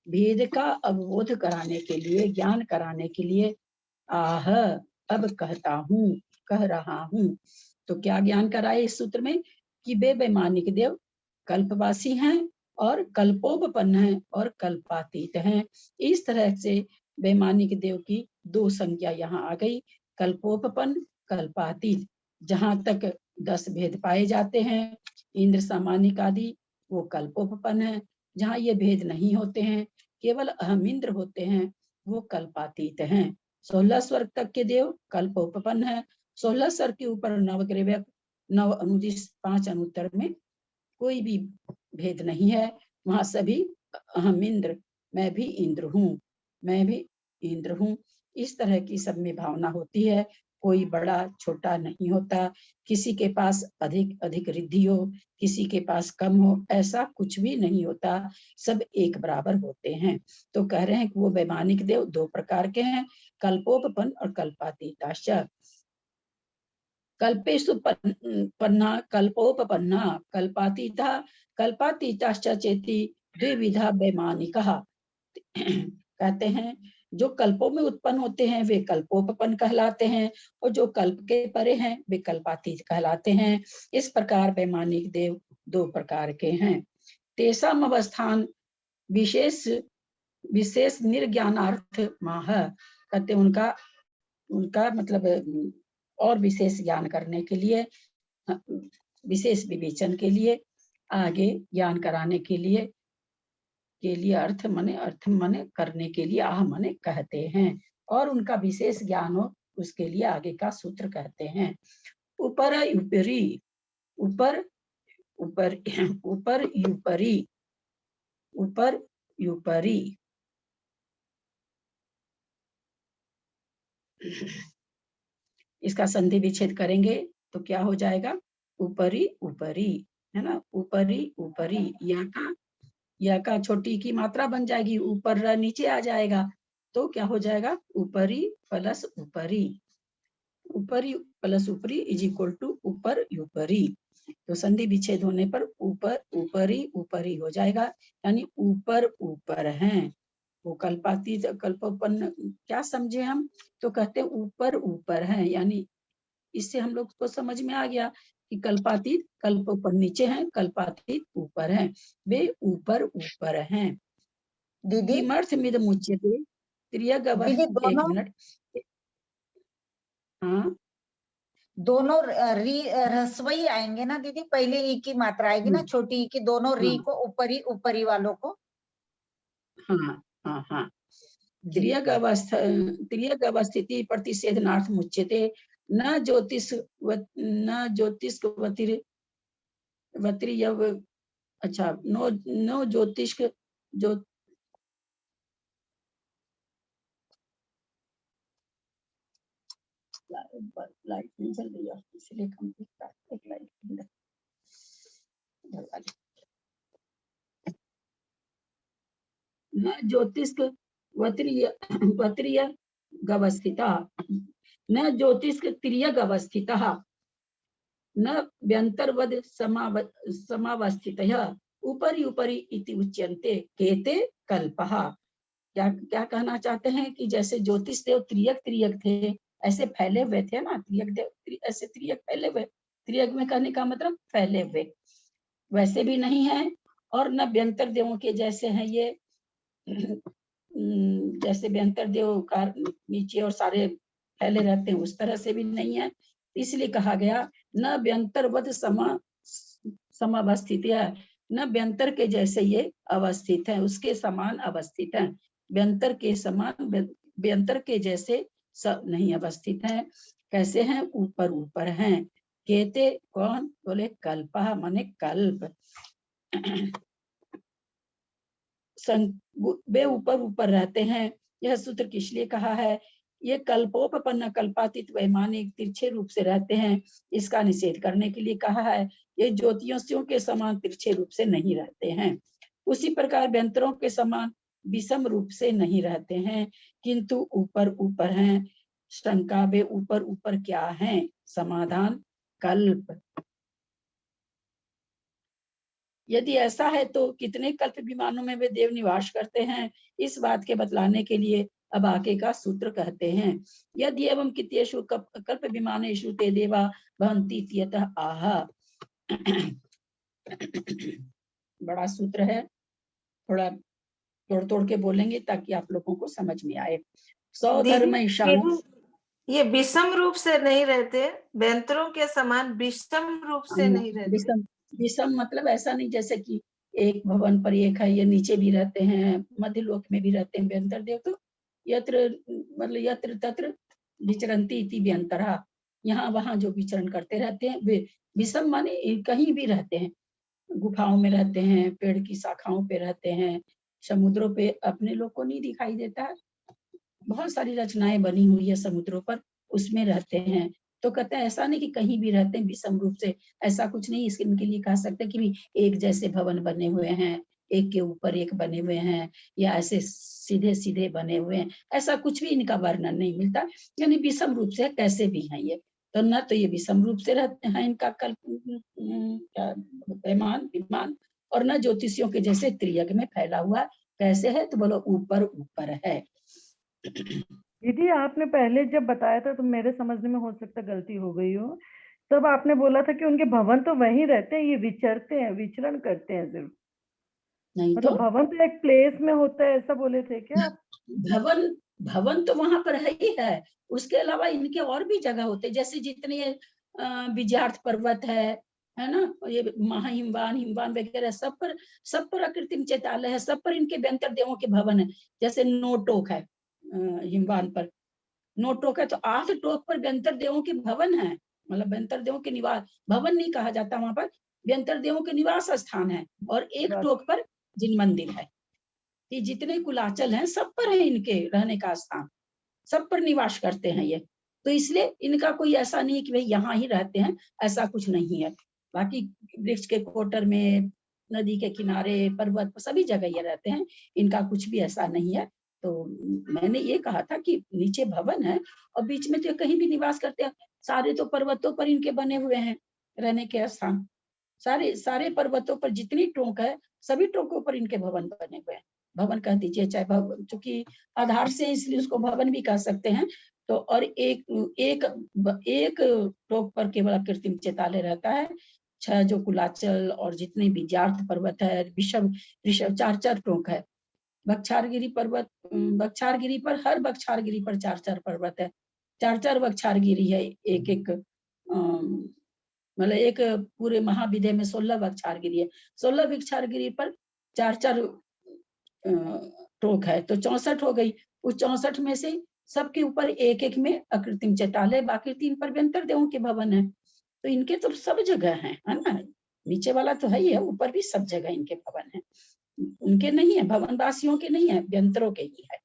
भेद का अवबोध कराने के लिए, ज्ञान कराने के लिए आह अब कहता हूँ, कह रहा हूँ। तो क्या ज्ञान कराए इस सूत्र में कि वे वैमानिक देव कल्पवासी हैं और कल्पोपपन्न है और कल्पातीत हैं। इस तरह से वैमानिक देव की 2 संज्ञा यहाँ आ गई, कल्पोपपन्न कल्पातीत। जहाँ तक 10 भेद पाए जाते हैं इंद्र सामानिक आदि वो कल्पोपपन्न है, जहाँ ये भेद नहीं होते हैं केवल अहम इंद्र होते हैं वो कल्पातीत हैं। 16 स्वर्ग तक के देव कल्पोपपन्न है। 16 स्वर्ग के ऊपर नवग्रह 9 अनुदिश 5 अनुत्तर में कोई भी भेद नहीं है, वहां सभी अहम इंद्र, मैं भी इंद्र हूँ, मैं भी इंद्र हूँ, इस तरह की सब में भावना होती है। कोई बड़ा छोटा नहीं होता, किसी के पास अधिक रिद्धि हो किसी के पास कम हो, ऐसा कुछ भी नहीं होता, सब एक बराबर होते हैं। तो कह रहे हैं कि वो वैमानिक देव 2 प्रकार के हैं, कल्पोपपन्न और कल्पातीताश्च। कल्पेषु पन्ना कल्पोपपन्ना कल्पातीता कल्पातीताश्च चेति द्विविधा वैमानिकः। कहते हैं जो कल्पों में उत्पन्न होते हैं वे कल्पोपपन्न कहलाते हैं और जो कल्प के परे हैं वे कल्पातीत कहलाते हैं। इस प्रकार वैमानिक देव 2 प्रकार के हैं। तेषाम् अवस्थान विशेष निर्ज्ञानार्थ माह, कहते उनका मतलब और विशेष ज्ञान करने के लिए, विशेष विवेचन के लिए, आगे ज्ञान कराने के लिए अर्थ मने करने के लिए आह मने कहते हैं और उनका विशेष ज्ञान हो उसके लिए आगे का सूत्र कहते हैं। ऊपर ऊपरी ऊपर ऊपर ऊपर ऊपरी ऊपर ऊपरी इसका संधि विच्छेद करेंगे तो क्या हो जाएगा, ऊपरी ऊपरी है ना, ऊपरी ऊपरी, या का छोटी की मात्रा बन जाएगी, ऊपर नीचे आ जाएगा तो क्या हो जाएगा, ऊपरी प्लस ऊपरी, ऊपरी प्लस ऊपरी इज इक्वल टू ऊपर ऊपरी। तो संधि विच्छेद होने पर ऊपर ऊपरी ऊपरी हो जाएगा, यानी ऊपर ऊपर हैं वो कल्पातीत कल्पोपन्न। क्या समझे हम, तो कहते हैं ऊपर ऊपर है, यानी इससे हम लोग को समझ में आ गया कि कल्पातीत, कल्प ऊपर नीचे हैं, कल्पातीत ऊपर हैं, वे ऊपर ऊपर हैं। दीदी किमर्थमिद मुच्यते त्रियगव, दीदी एक दोनों मिनट, हाँ दोनों री ह्रस्वई आएंगे ना दीदी, पहले ई की मात्रा आएगी ना, छोटी ई की, दोनों री हाँ को ऊपरी वालों को। हाँ हाँ हाँ। जी त्रियक अवस्थिति प्रतिषेधनार्थ मुच्यते न ज्योतिष न ज्योतिष वत्रियव, अच्छा नो नो ज्योतिष जो लाइट नहीं चल रही है इसलिए कंप्लीट कर एक लाइट न ज्योतिष वत्रिय गवस्थिता न ज्योतिष तिर्यक अवस्थितः न व्यंतरवद समावस्थितः उपरि उपरि इति उच्यन्ते केते कल्पः। क्या क्या कहना चाहते हैं कि जैसे ज्योतिष देव त्रियक त्रियक थे, ऐसे फैले हुए थे ना, त्रियक देव ऐसे त्रियक फैले हुए, त्रियक में कहने का मतलब फैले हुए, वैसे भी नहीं है। और न व्यंतर देवों के जैसे हैं ये, जैसे व्यंतर देव का नीचे और सारे फैले रहते हैं उस तरह से भी नहीं है। इसलिए कहा गया न व्यंतरवद समावस्थित है, न व्यंतर के जैसे ये अवस्थित है, उसके समान अवस्थित है, व्यंतर के समान व्यंतर के जैसे सब नहीं अवस्थित है। कैसे हैं? ऊपर ऊपर हैं। कहते कौन? बोले कल्पः माने कल्प, वे ऊपर ऊपर रहते हैं। यह सूत्र किस लिए कहा है? ये कल्पोपपन्न कल्पातीत वैमानिक तिरछे रूप से रहते हैं, इसका निषेध करने के लिए कहा है। ये ज्योतिषियों के समान तिरछे रूप से नहीं रहते हैं, उसी प्रकार व्यंतरों के समान विषम रूप से नहीं रहते हैं, किंतु ऊपर ऊपर हैं। शंका, वे ऊपर ऊपर क्या हैं? समाधान कल्प। यदि ऐसा है तो कितने कल्प विमानों में वे देव निवास करते हैं, इस बात के बतलाने के लिए अब आगे का सूत्र कहते हैं। यदि एवं कित्येषु कल्प विमानेषु ते देवा भवन्ति इत्यतः आह। बड़ा सूत्र है, थोड़ा तोड़ तोड़ के बोलेंगे ताकि आप लोगों को समझ में आए। सौ धर्म ईशान, ये विषम रूप से नहीं रहते, व्यंतरों के समान विषम रूप से नहीं रहते। विषम, विषम मतलब ऐसा नहीं जैसे कि एक भवन पर एक है, ये नीचे भी रहते हैं, मध्य लोक में भी रहते हैं। व्यंतर देव तो यत्र मतलब यत्र तत्र विचरन्ति इति व्यंतरः, यहाँ वहां जो विचरण करते रहते हैं वे विषम माने कहीं भी रहते हैं, गुफाओं में रहते हैं, पेड़ की शाखाओं पे रहते हैं, समुद्रों पे अपने लोग को नहीं दिखाई देता है, बहुत सारी रचनाएं बनी हुई है समुद्रों पर, उसमें रहते हैं। तो कहते हैं ऐसा नहीं कि कहीं भी रहते हैं विषम रूप से, ऐसा कुछ नहीं। इसके इनके लिए कह सकते हैं कि एक जैसे भवन बने हुए हैं, एक के ऊपर एक बने हुए हैं, या ऐसे सीधे सीधे बने हुए हैं, ऐसा कुछ भी इनका वर्णन नहीं मिलता। यानी विषम रूप से कैसे भी हैं ये, तो न तो ये विषम रूप से रहते हैं इनका कल्प विमान, और न ज्योतिषियों के जैसे त्रियक में फैला हुआ। कैसे है? तो बोलो ऊपर ऊपर है। दीदी आपने पहले जब बताया था तो मेरे समझने में हो सकता गलती हो गई हो, तब आपने बोला था कि उनके भवन तो वहीं रहते हैं, ये विचरते हैं, विचरण करते हैं सिर्फ। नहीं मतलब तो भवन तो एक प्लेस में होता है, ऐसा बोले थे क्या आप? भवन, भवन तो वहां पर है ही है, उसके अलावा इनके और भी जगह होते हैं, जैसे जितने विजयार्थ पर्वत है ना, ये महाहिमवान हिमवान वगैरह सब पर अकृत्रिम चैतालय है, सब पर इनके व्यंतर देवों के भवन है। जैसे नोटोक है हिमवान पर, नोटोक है तो 8 टोक पर व्यंतर देवों के भवन है, मतलब व्यंतर देवों के निवास, भवन नहीं कहा जाता वहां पर, व्यंतर देवों के निवास स्थान है। और एक टोक पर जिन मंदिर है। ये जितने कुलाचल हैं सब पर है इनके रहने का स्थान, सब पर निवास करते हैं ये। तो इसलिए इनका कोई ऐसा नहीं है कि भाई यहाँ ही रहते हैं, ऐसा कुछ नहीं है। बाकी वृक्ष के कोटर में, नदी के किनारे, पर्वत पर, सभी जगह ये रहते हैं, इनका कुछ भी ऐसा नहीं है। तो मैंने ये कहा था कि नीचे भवन है और बीच में तो कहीं भी निवास करते हैं। सारे तो पर्वतों पर इनके बने हुए हैं रहने के स्थान, सारे सारे पर्वतों पर जितनी टोक है सभी टोकों पर इनके भवन बने हुए हैं। भवन कह दीजिए चाहे भवन, चूंकि आधार से इसलिए उसको भवन भी कह सकते हैं। तो और एक टोक पर केवल कृत्रिम चेताले रहता है। 6 जो कुलाचल और जितने विद्यार्थ पर्वत है, ऋषभ 4 टोक है। बख्छारगिरी पर्वत, बख्छारगिरी पर हर बख्छारगिरी पर 4 पर्वत है। 4 बख्छारगिरी है। एक मतलब एक पूरे महाविद्या में 16 बख्छारगिरी है। 16 बख्छारगिरी पर 4 टोक है, तो 64 हो गई। उस 64 में से सबके ऊपर एक में अकृत्रिम चेताल है, बाकी 3 पर व्यंतर देवों के भवन है। तो इनके तो सब जगह है ना, नीचे वाला तो है ही है, ऊपर भी सब जगह इनके भवन है। उनके नहीं है, भवनवासियों के नहीं है, व्यंतरों के ही है।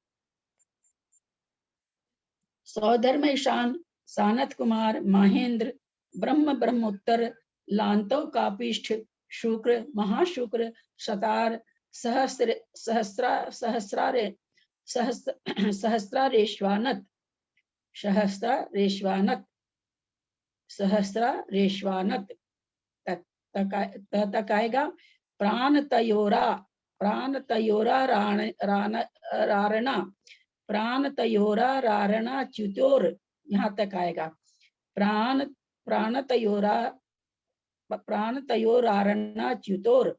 सौधर्म ईशान सानत कुमार माहेंद्र ब्रह्मोत्तर लांतव कापिष्ठ शुक्र महाशुक्र शतार सहस्रारेश्वानत तक आएगा। प्राण तयोरा रारणा च्युतोर, यहाँ तक आएगा। प्राण तयोरारणा च्युतोर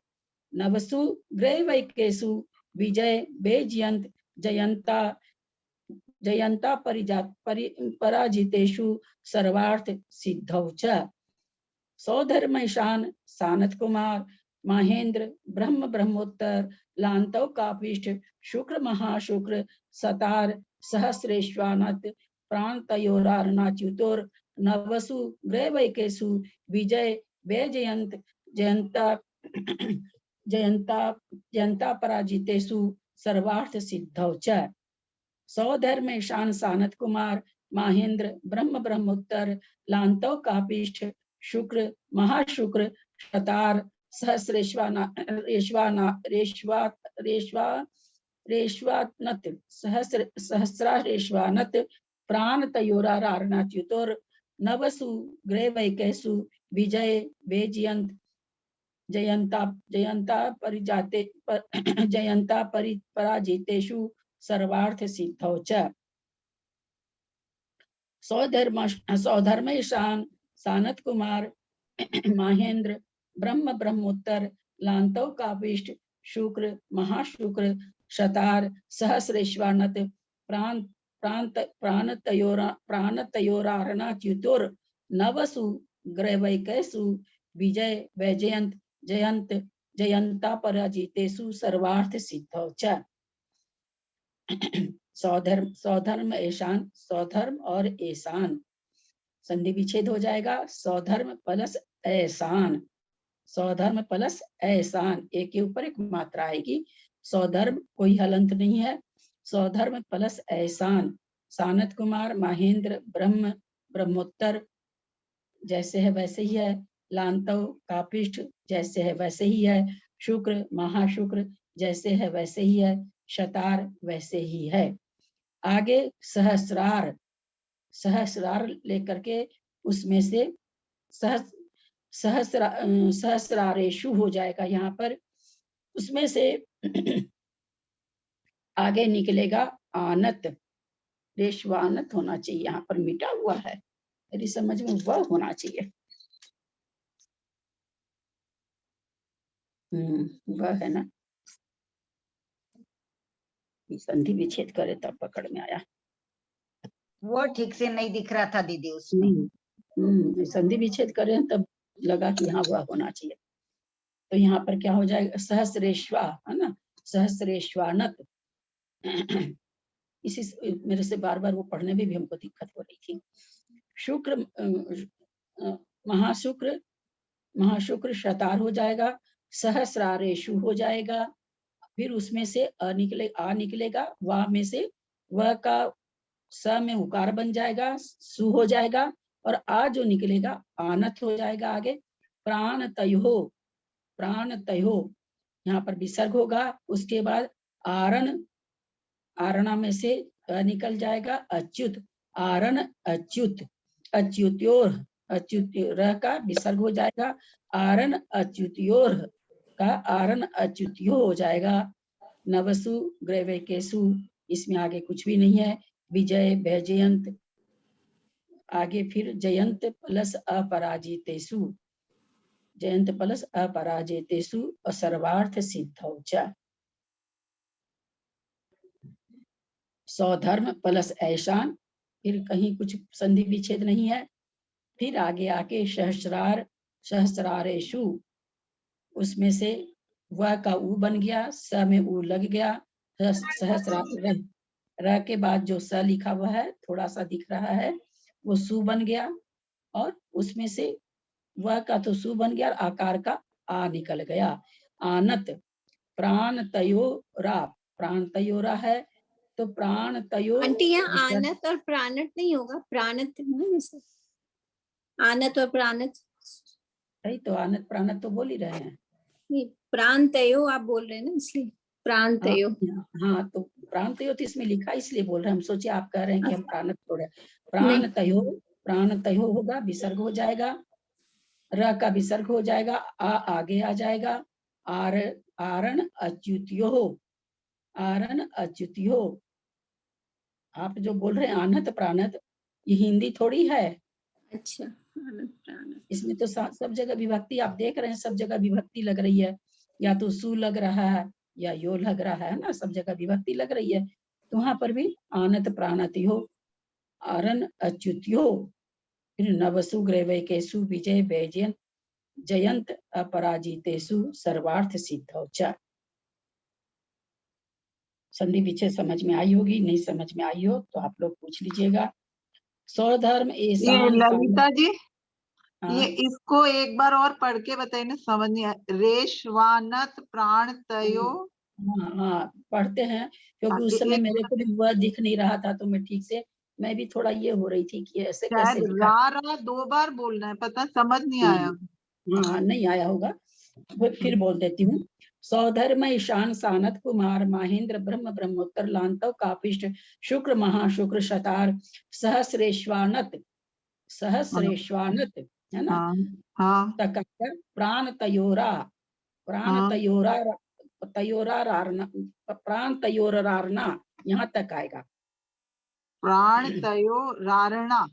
नवसु ग्रैवैकेषु विजय बेजयंत जयंता पराजितेषु सर्वार्थ सिद्धौ च। सौधर्म ईशान सानत कुमार महेंद्र ब्रह्मोत्तर लांतव कापिष्ठ शुक्र महाशुक्र सतार सहस्रेश्वानत प्राण तयोरारणाच्युतोर नवसु ग्रैवैकेषु विजय वैजयंत जयंता पराजितेषु सर्वार्थ सिद्धौ च। सौधर्म ईशान सानत कुमार महेंद्र ब्रह्मोत्तर लांतव कापिष्ठ शुक्र महाशुक्र शतार सहस्रेश्वानत सहस्रारेश्वानत प्राण तयोरारणाच्युतोर नवसु ग्रैवैकेषु विजय बेजयंत जयंता पराजितेषु सर्वार्थ सिद्धौ च। सौधर्म ईशान सानत कुमार महेंद्र ब्रह्मोत्तर लांतव कापिष्ठ शुक्र महाशुक्र शतार सहस्रेश्वानत प्राण तयोरारणाच्युतोर नवसु ग्रैवैकेषु विजय वैजयंत जयंता पराजितेषु सर्वार्थ सिद्धौ च। सौधर्म ईशान, सौधर्म और ईशान संधि विच्छेद हो जाएगा। सौधर्म प्लस ऐसान, सौधर्म प्लस ऐसान, एक के ऊपर एक मात्रा आएगी। सौधर्म कोई हलंत नहीं है। सौधर्म प्लस ऐसान। सानत कुमार महेंद्र ब्रह्मोत्तर जैसे है वैसे ही है। लांतव कापिष्ठ जैसे है वैसे ही है। शुक्र महाशुक्र जैसे है वैसे ही है। शतार वैसे ही है। आगे सहस्रार लेकर के उसमें से सहस्रारेशु हो जाएगा यहाँ पर। उसमें से आगे निकलेगा आनत, रेशवानत होना चाहिए, यहाँ पर मिटा हुआ है, मेरी समझ में वह होना चाहिए। वह है ना, संधि विच्छेद करे तब पकड़ में आया। वो ठीक से नहीं दिख रहा था दीदी उसमें। संधि विच्छेद करे तब लगा कि हाँ वह होना चाहिए। तो यहाँ पर क्या हो जाएगा, सहस्रेश्वा है ना, सहस्रेश्वानत। इसी मेरे से बार बार वो पढ़ने में भी हमको दिक्कत हो रही थी। शुक्र महाशुक्र शतार हो जाएगा। सहस्रारेशु हो जाएगा। फिर उसमें से आ निकलेगा। वा में से वह का स में उकार बन जाएगा, सु हो जाएगा। और आ जो निकलेगा आनत हो जाएगा। आगे प्राण तयो यहाँ पर विसर्ग होगा। उसके बाद आरणा में से निकल जाएगा अच्युत, आरण अच्युत, अच्युत्योर का विसर्ग हो जाएगा। आरण अच्युत्योर का आरण अच्युत्यो हो जाएगा। नवसु ग्रैवैकेषु, इसमें आगे कुछ भी नहीं है। विजय वैजयंत आगे फिर जयंत प्लस अपराजितेषु, जयंत प्लस अपराजितेषु सर्वार्थ सिद्धौ च। सौधर्म प्लस ऐशान, फिर कहीं कुछ संधि विच्छेद नहीं है। फिर आगे आके सहस्रार, सहस्रारेषु, उसमें से व का उ बन गया, स में उ लग गया, सहस्रार र के बाद जो स लिखा हुआ है थोड़ा सा दिख रहा है वो सु बन गया, और उसमें से वह का तो सु बन गया, आकार का आ निकल गया। आनत प्राण तयोरा, प्राण तयोरा है तो प्राण तयो आंटी यहाँ आनत और प्राणत नहीं होगा, प्राणत है ना, जैसे आनत और प्राणत। नहीं तो आनत प्राणत तो बोल ही रहे हैं। नहीं, प्राण तयो आप बोल रहे हैं ना, इसलिए प्राण तयो। हाँ तो प्राण तयो तो इसमें लिखा इसलिए बोल रहे हैं, हम सोचे आप कह रहे हैं कि हम प्राणत बोल रहे हैं। प्राण तयो, प्राण तयो होगा, विसर्ग हो जाएगा, र का विसर्ग हो जाएगा, आ आगे आ जाएगा, आर आरण अच्युतियो, आरण अच्युतियो। आप जो बोल रहे हैं आनत प्राणत, ये हिंदी थोड़ी है। अच्छा, आनत प्राणत, इसमें तो सब जगह विभक्ति आप देख रहे हैं, सब जगह विभक्ति लग रही है, या तो सु लग रहा है या यो लग रहा है ना, सब जगह विभक्ति लग रही है। तो वहां पर भी आनत प्राणति हो, आरन अच्युत्यो, फिर नवसु ग्रेवैकेषु विजय वैजयंत जयंत अपराजितेषु सर्वार्थ सिद्धौ च। संधि विच्छेद समझ में आई होगी, नहीं समझ में आई हो तो आप लोग पूछ लीजिएगा। स्वधर्म ये ऐसान ललिता जी, हाँ। ये इसको एक बार और पढ़ के बताइए ना, समझ नहीं आया। रेशवानत प्राण तयो, हाँ पढ़ते हैं, क्योंकि उस समय मेरे को भी वह दिख नहीं रहा था, तो मैं ठीक से, मैं भी थोड़ा ये हो रही थी कि ऐसे कैसे शायद लिखा। रा 2 बार बोलना है, पता समझ नहीं आया। हाँ नहीं आया होगा, फिर बोल देती हूँ। सौधर्म ईशान सानत कुमार महेंद्र ब्रह्म ब्रह्मोत्तर लांतव कापिष्ट शुक्र महाशुक्र शतार सहस्रेश्वानत, सहस्रेश्वानत है ना, तक प्राण तयोरा, प्राण तयोरा, तयोरारना, प्राण तयोरारना, यहाँ तक आएगा। प्राण तयोरारणा,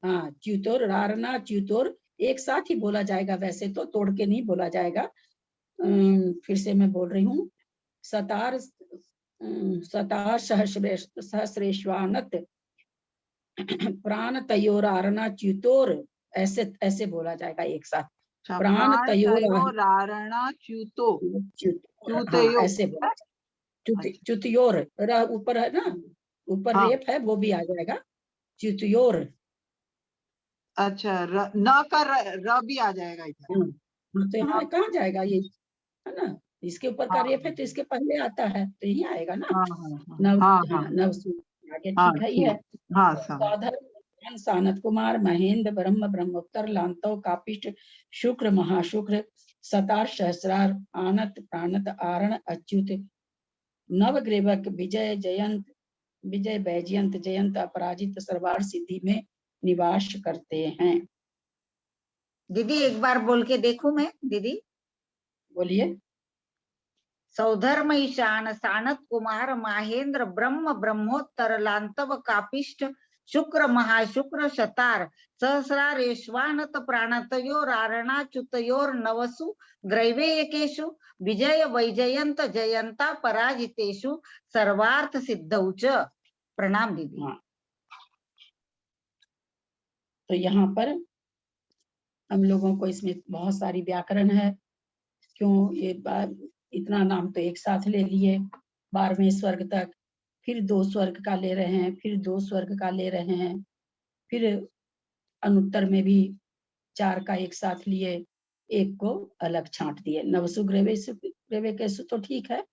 हाँ च्युतोर रारना, च्युतोर एक साथ ही बोला जाएगा, वैसे तो तोड़ के नहीं बोला जाएगा। फिर से मैं बोल रही हूँ, सतार सतार सहस्रेश्वानत प्राण तयोरारना च्युतोर, ऐसे ऐसे बोला जाएगा एक साथ। प्राण तयोरारणा च्युतो, हाँ ऐसे बोला जाएगा। च्युतियोर ऊपर है ना, ऊपर रेप है वो भी आ जाएगा, च्युतियोर। अच्छा, न का र भी आ जाएगा इधर। तो यहाँ कहाँ जाएगा ये, है ना, इसके ऊपर का रेप है तो इसके पहले आता है, तो यही आएगा ना। नवसु आगे ठीक है ये। सानत कुमार महेंद्र ब्रह्म ब्रह्मोत्तर लांतव कापिष्ट शुक्र महाशुक्र सतार सहस्रार आनत प्राणत आरण अच्युत नवग्रीवक विजय जयंत, विजय वैजयंत जयंत अपराजित सर्वार्थ सिद्धि में निवास करते हैं। दीदी एक बार बोल के देखूं मैं, दीदी बोलिए। सौधर्म ईशान सानत कुमार महेंद्र ब्रह्म ब्रह्मोत्तर लांतव कापिष्ट शुक्र महाशुक्र शतार सहस्रारेश्वानत प्राणतयोर आरणाच्युतयोर नवसु ग्रैवेयकेषु विजय वैजयंत जयंता पराजितेषु सर्वार्थ सिद्धौ च। प्रणाम दीदी। तो यहाँ पर हम लोगों को इसमें बहुत सारी व्याकरण है, क्यों ये इतना नाम तो एक साथ ले लिए, 12वें स्वर्ग तक, फिर 2 स्वर्ग का ले रहे हैं, फिर 2 स्वर्ग का ले रहे हैं, फिर अनुत्तर में भी 4 का एक साथ लिए, एक को अलग छांट दिए। नवसु ग्रेवेकेषु तो ठीक है,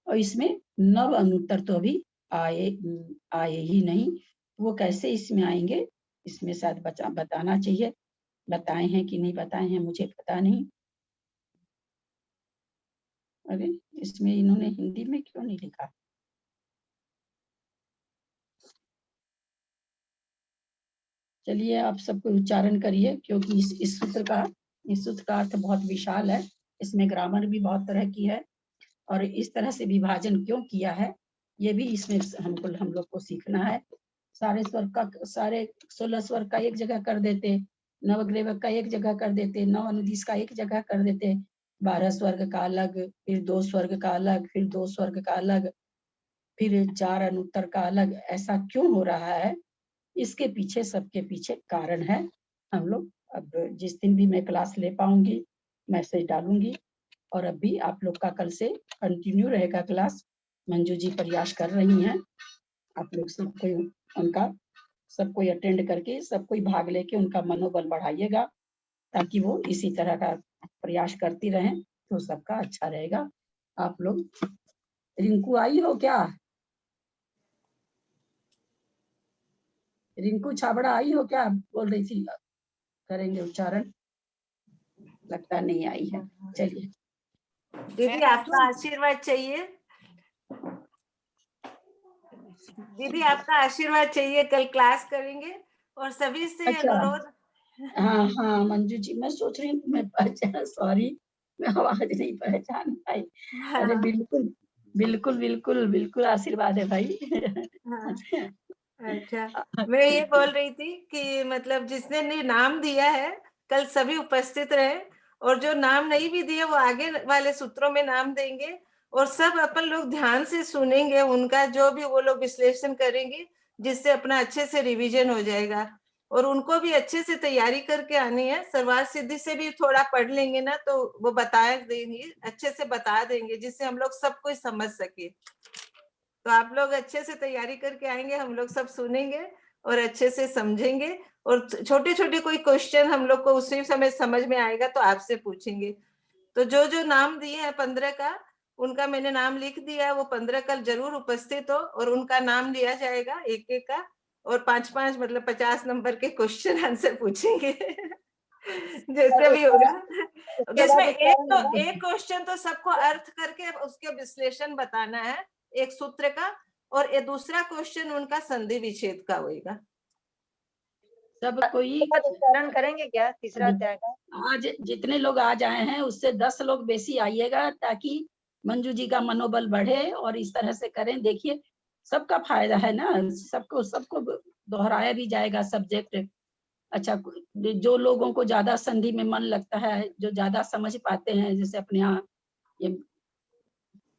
और इसमें नव अनुत्तर तो अभी आए ही नहीं, वो कैसे इसमें आएंगे, इसमें शायद बताना चाहिए, बताए हैं कि नहीं बताए हैं मुझे पता नहीं। अरे इसमें इन्होंने हिंदी में क्यों नहीं लिखा। चलिए आप सबको उच्चारण करिए, क्योंकि इस सूत्र का अर्थ बहुत विशाल है, इसमें ग्रामर भी बहुत तरह की है, और इस तरह से विभाजन क्यों किया है ये भी इसमें हम लोग को सीखना है। सारे 16 स्वर का एक जगह कर देते, नवग्रेवक का एक जगह कर देते, 9 अनुदिश का एक जगह कर देते, 12 स्वर्ग का अलग, फिर 2 स्वर्ग का अलग, फिर 2 स्वर्ग का अलग, फिर 4 अनुत्तर का अलग। ऐसा क्यों हो रहा है? इसके पीछे, सबके पीछे कारण है। हम लोग अब जिस दिन भी मैं क्लास ले पाऊंगी मैसेज डालूंगी, और अभी आप लोग का कल से कंटिन्यू रहेगा क्लास। मंजू जी प्रयास कर रही हैं, आप लोग सबको उनका सब कोई अटेंड करके, सब कोई भाग लेके उनका मनोबल बढ़ाइएगा, ताकि वो इसी तरह का प्रयास करती रहें, तो सबका अच्छा रहेगा। आप लोग, रिंकू आई हो क्या? रिंकू छाबड़ा आई हो क्या? बोल रही थी करेंगे उच्चारण, लगता नहीं आई है। चलिए दीदी आपका आशीर्वाद चाहिए, दीदी आपका आशीर्वाद चाहिए, कल क्लास करेंगे और सभी से अच्छा। अनुरोध। हाँ हाँ मंजू जी, मैं सोच रही हूँ मैं पहचान, सॉरी मैं आवाज नहीं पहचान पाई। अरे बिल्कुल बिल्कुल बिल्कुल बिल्कुल आशीर्वाद है भाई। हाँ, अच्छा, मैं ये बोल रही थी कि मतलब जिसने ने नाम दिया है कल सभी उपस्थित रहे, और जो नाम नहीं भी दिए वो आगे वाले सूत्रों में नाम देंगे, और सब अपन लोग ध्यान से सुनेंगे उनका, जो भी वो लोग विश्लेषण करेंगे, जिससे अपना अच्छे से रिवीजन हो जाएगा। और उनको भी अच्छे से तैयारी करके आनी है। सर्वार्थ सिद्धि से भी थोड़ा पढ़ लेंगे ना, तो वो बता देंगे, अच्छे से बता देंगे, जिससे हम लोग सब कुछ समझ सके। तो आप लोग अच्छे से तैयारी करके आएंगे, हम लोग सब सुनेंगे और अच्छे से समझेंगे, और छोटे छोटे कोई क्वेश्चन हम लोग को उसी समय समझ में आएगा तो आपसे पूछेंगे। तो जो जो नाम दिए हैं 15 का, उनका मैंने नाम लिख दिया है, वो 15 कल जरूर उपस्थित हो और उनका नाम लिया जाएगा एक एक का, और 5-5 मतलब 50 नंबर के क्वेश्चन आंसर पूछेंगे। जैसे भी होगा, जिसमें एक क्वेश्चन तो सबको अर्थ करके उसके विश्लेषण बताना है, एक सूत्र का, और ये दूसरा क्वेश्चन उनका संधि विच्छेद का होगा। सब कोई उच्चारण करेंगे क्या तीसरा अध्याय का? आज जितने लोग आज आए हैं उससे 10 लोग बेसी आइएगा, ताकि मंजू जी का मनोबल बढ़े, और इस तरह से करें। देखिए सबका फायदा है ना, सबको सबको दोहराया भी जाएगा सब्जेक्ट। अच्छा, जो लोगों को ज्यादा संधि में मन लगता है, जो ज्यादा समझ पाते हैं, जैसे अपने यहाँ ये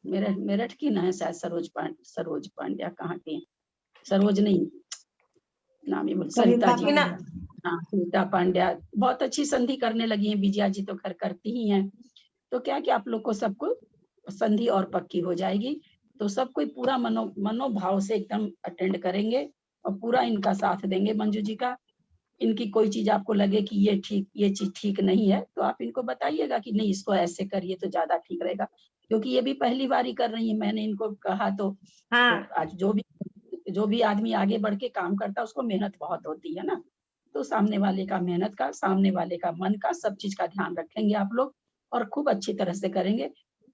मेरठ की ना है शायद, सरोज पांड्या कहाँ की, सरोज नहीं, नाम ही बोल, सरिता जी, हाँ सरिता पांड्या बहुत अच्छी संधि करने लगी हैं। विजया जी तो घर करती ही हैं। तो क्या कि आप लोग को सबको संधि और पक्की हो जाएगी, तो सब कोई पूरा मनोभाव से एकदम अटेंड करेंगे और पूरा इनका साथ देंगे। मंजू जी का, इनकी कोई चीज आपको लगे कि ये चीज ठीक नहीं है, तो आप इनको बताइएगा कि नहीं, इसको ऐसे करिए तो ज्यादा ठीक रहेगा, क्योंकि ये भी पहली बार ही कर रही है। मैंने इनको कहा तो आज जो भी आदमी आगे बढ़ के काम करता है उसको मेहनत बहुत होती है ना, तो सामने वाले का मेहनत का, सामने वाले का मन का, सब चीज का ध्यान रखेंगे आप लोग, और खूब अच्छी तरह से करेंगे।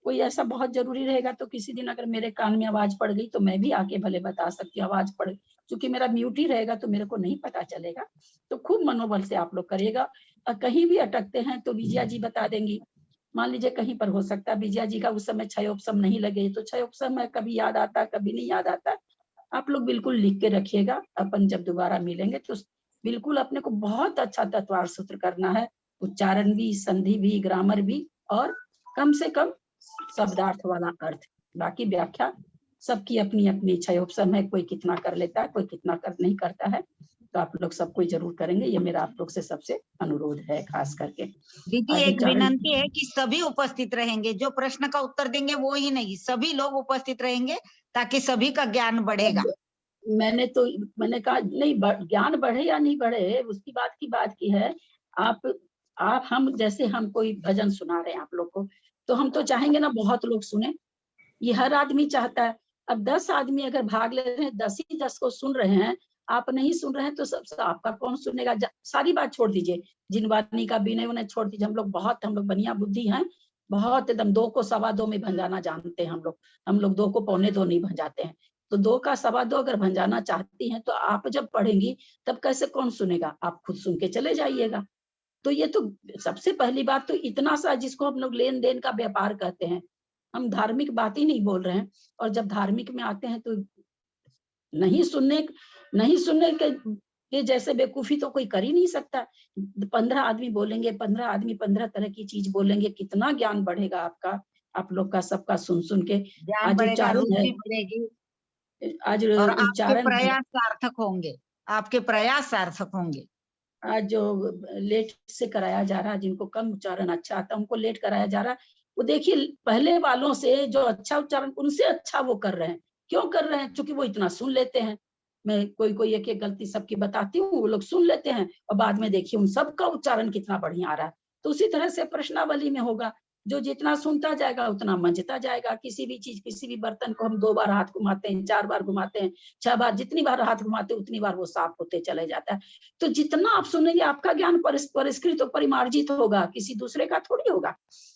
कोई ऐसा बहुत जरूरी रहेगा तो किसी दिन अगर मेरे कान में आवाज पड़ गई तो मैं भी आके भले बता सकती हूँ, आवाज पड़, क्योंकि मेरा म्यूट ही रहेगा तो मेरे को नहीं पता चलेगा। तो खूब मनोबल से आप लोग करिएगा, और कहीं भी अटकते हैं तो विजया जी बता देंगी। मान लीजिए कहीं पर हो सकता है विजया जी का उस समय क्षयोपशम नहीं लगे, तो क्षयोपशम है, कभी याद आता कभी नहीं याद आता, आप लोग बिल्कुल लिख के रखिएगा। अपन जब दोबारा मिलेंगे तो बिल्कुल अपने को बहुत अच्छा तत्वार सूत्र करना है, उच्चारण भी, संधि भी, ग्रामर भी, और कम से कम शब्दार्थ वाला अर्थ। बाकी व्याख्या सबकी अपनी अपनी क्षयोपशम है, कोई कितना कर लेता है, कोई कितना कर नहीं करता है, तो आप लोग सब कोई जरूर करेंगे, ये मेरा आप लोग से सबसे अनुरोध है खास करके। दीदी एक विनंती है कि सभी उपस्थित रहेंगे, जो प्रश्न का उत्तर देंगे वो ही नहीं, सभी लोग उपस्थित रहेंगे ताकि सभी का ज्ञान बढ़ेगा। मैंने कहा नहीं, ज्ञान बढ़े या नहीं बढ़े उसकी बात की है। आप हम जैसे हम कोई भजन सुना रहे हैं आप लोग को, तो हम तो चाहेंगे ना बहुत लोग सुने, ये हर आदमी चाहता है। अब 10 आदमी अगर भाग ले रहे हैं, 10 ही 10 को सुन रहे हैं, आप नहीं सुन रहे हैं तो सब आपका कौन सुनेगा? सारी बात छोड़ दीजिए, जिन वाणी का विनय उन्हें छोड़ दीजिए। हम लोग बनिया बुद्धि हैं, बहुत एकदम 2 को 2.25 में भंजाना जानते हैं हम लोग 2 को 2.25 नहीं भंजाते हैं। तो 2 का 2.25 अगर भंजाना चाहती हैं तो आप जब पढ़ेंगी तब कैसे कौन सुनेगा? आप खुद सुन के चले जाइएगा। तो ये तो सबसे पहली बात तो इतना सा, जिसको हम लोग लेन देन का व्यापार कहते हैं, हम धार्मिक बात ही नहीं बोल रहे हैं। और जब धार्मिक में आते हैं तो नहीं सुनने के जैसे बेवकूफी तो कोई कर ही नहीं सकता। 15 आदमी बोलेंगे, 15 आदमी 15 तरह की चीज बोलेंगे, कितना ज्ञान बढ़ेगा आपका, आप लोग का सबका सुन के। ज्ञान आज बढ़ेगा, उच्चारण है, रुचि बढ़ेगी आज और आपके उच्चारण है, प्रयास सार्थक होंगे, आपके प्रयास सार्थक होंगे। आज जो लेट से कराया जा रहा है, जिनको कम उच्चारण अच्छा आता है उनको लेट कराया जा रहा है, वो देखिए पहले वालों से जो अच्छा उच्चारण उनसे अच्छा वो कर रहे हैं। क्यों कर रहे हैं? क्योंकि वो इतना सुन लेते हैं। मैं कोई एक एक गलती सबकी बताती हूँ, वो लोग सुन लेते हैं और बाद में देखिए उन सबका उच्चारण कितना बढ़िया आ रहा है। तो उसी तरह से प्रश्नावली में होगा, जो जितना सुनता जाएगा उतना मंझता जाएगा। किसी भी चीज, किसी भी बर्तन को हम 2 बार हाथ घुमाते हैं, 4 बार घुमाते हैं, 6 बार, जितनी बार हाथ घुमाते हैं उतनी बार वो साफ होते चले जाता है। तो जितना आप सुनेंगे आपका ज्ञान परिष्कृत और परिमार्जित होगा, किसी दूसरे का थोड़ी होगा।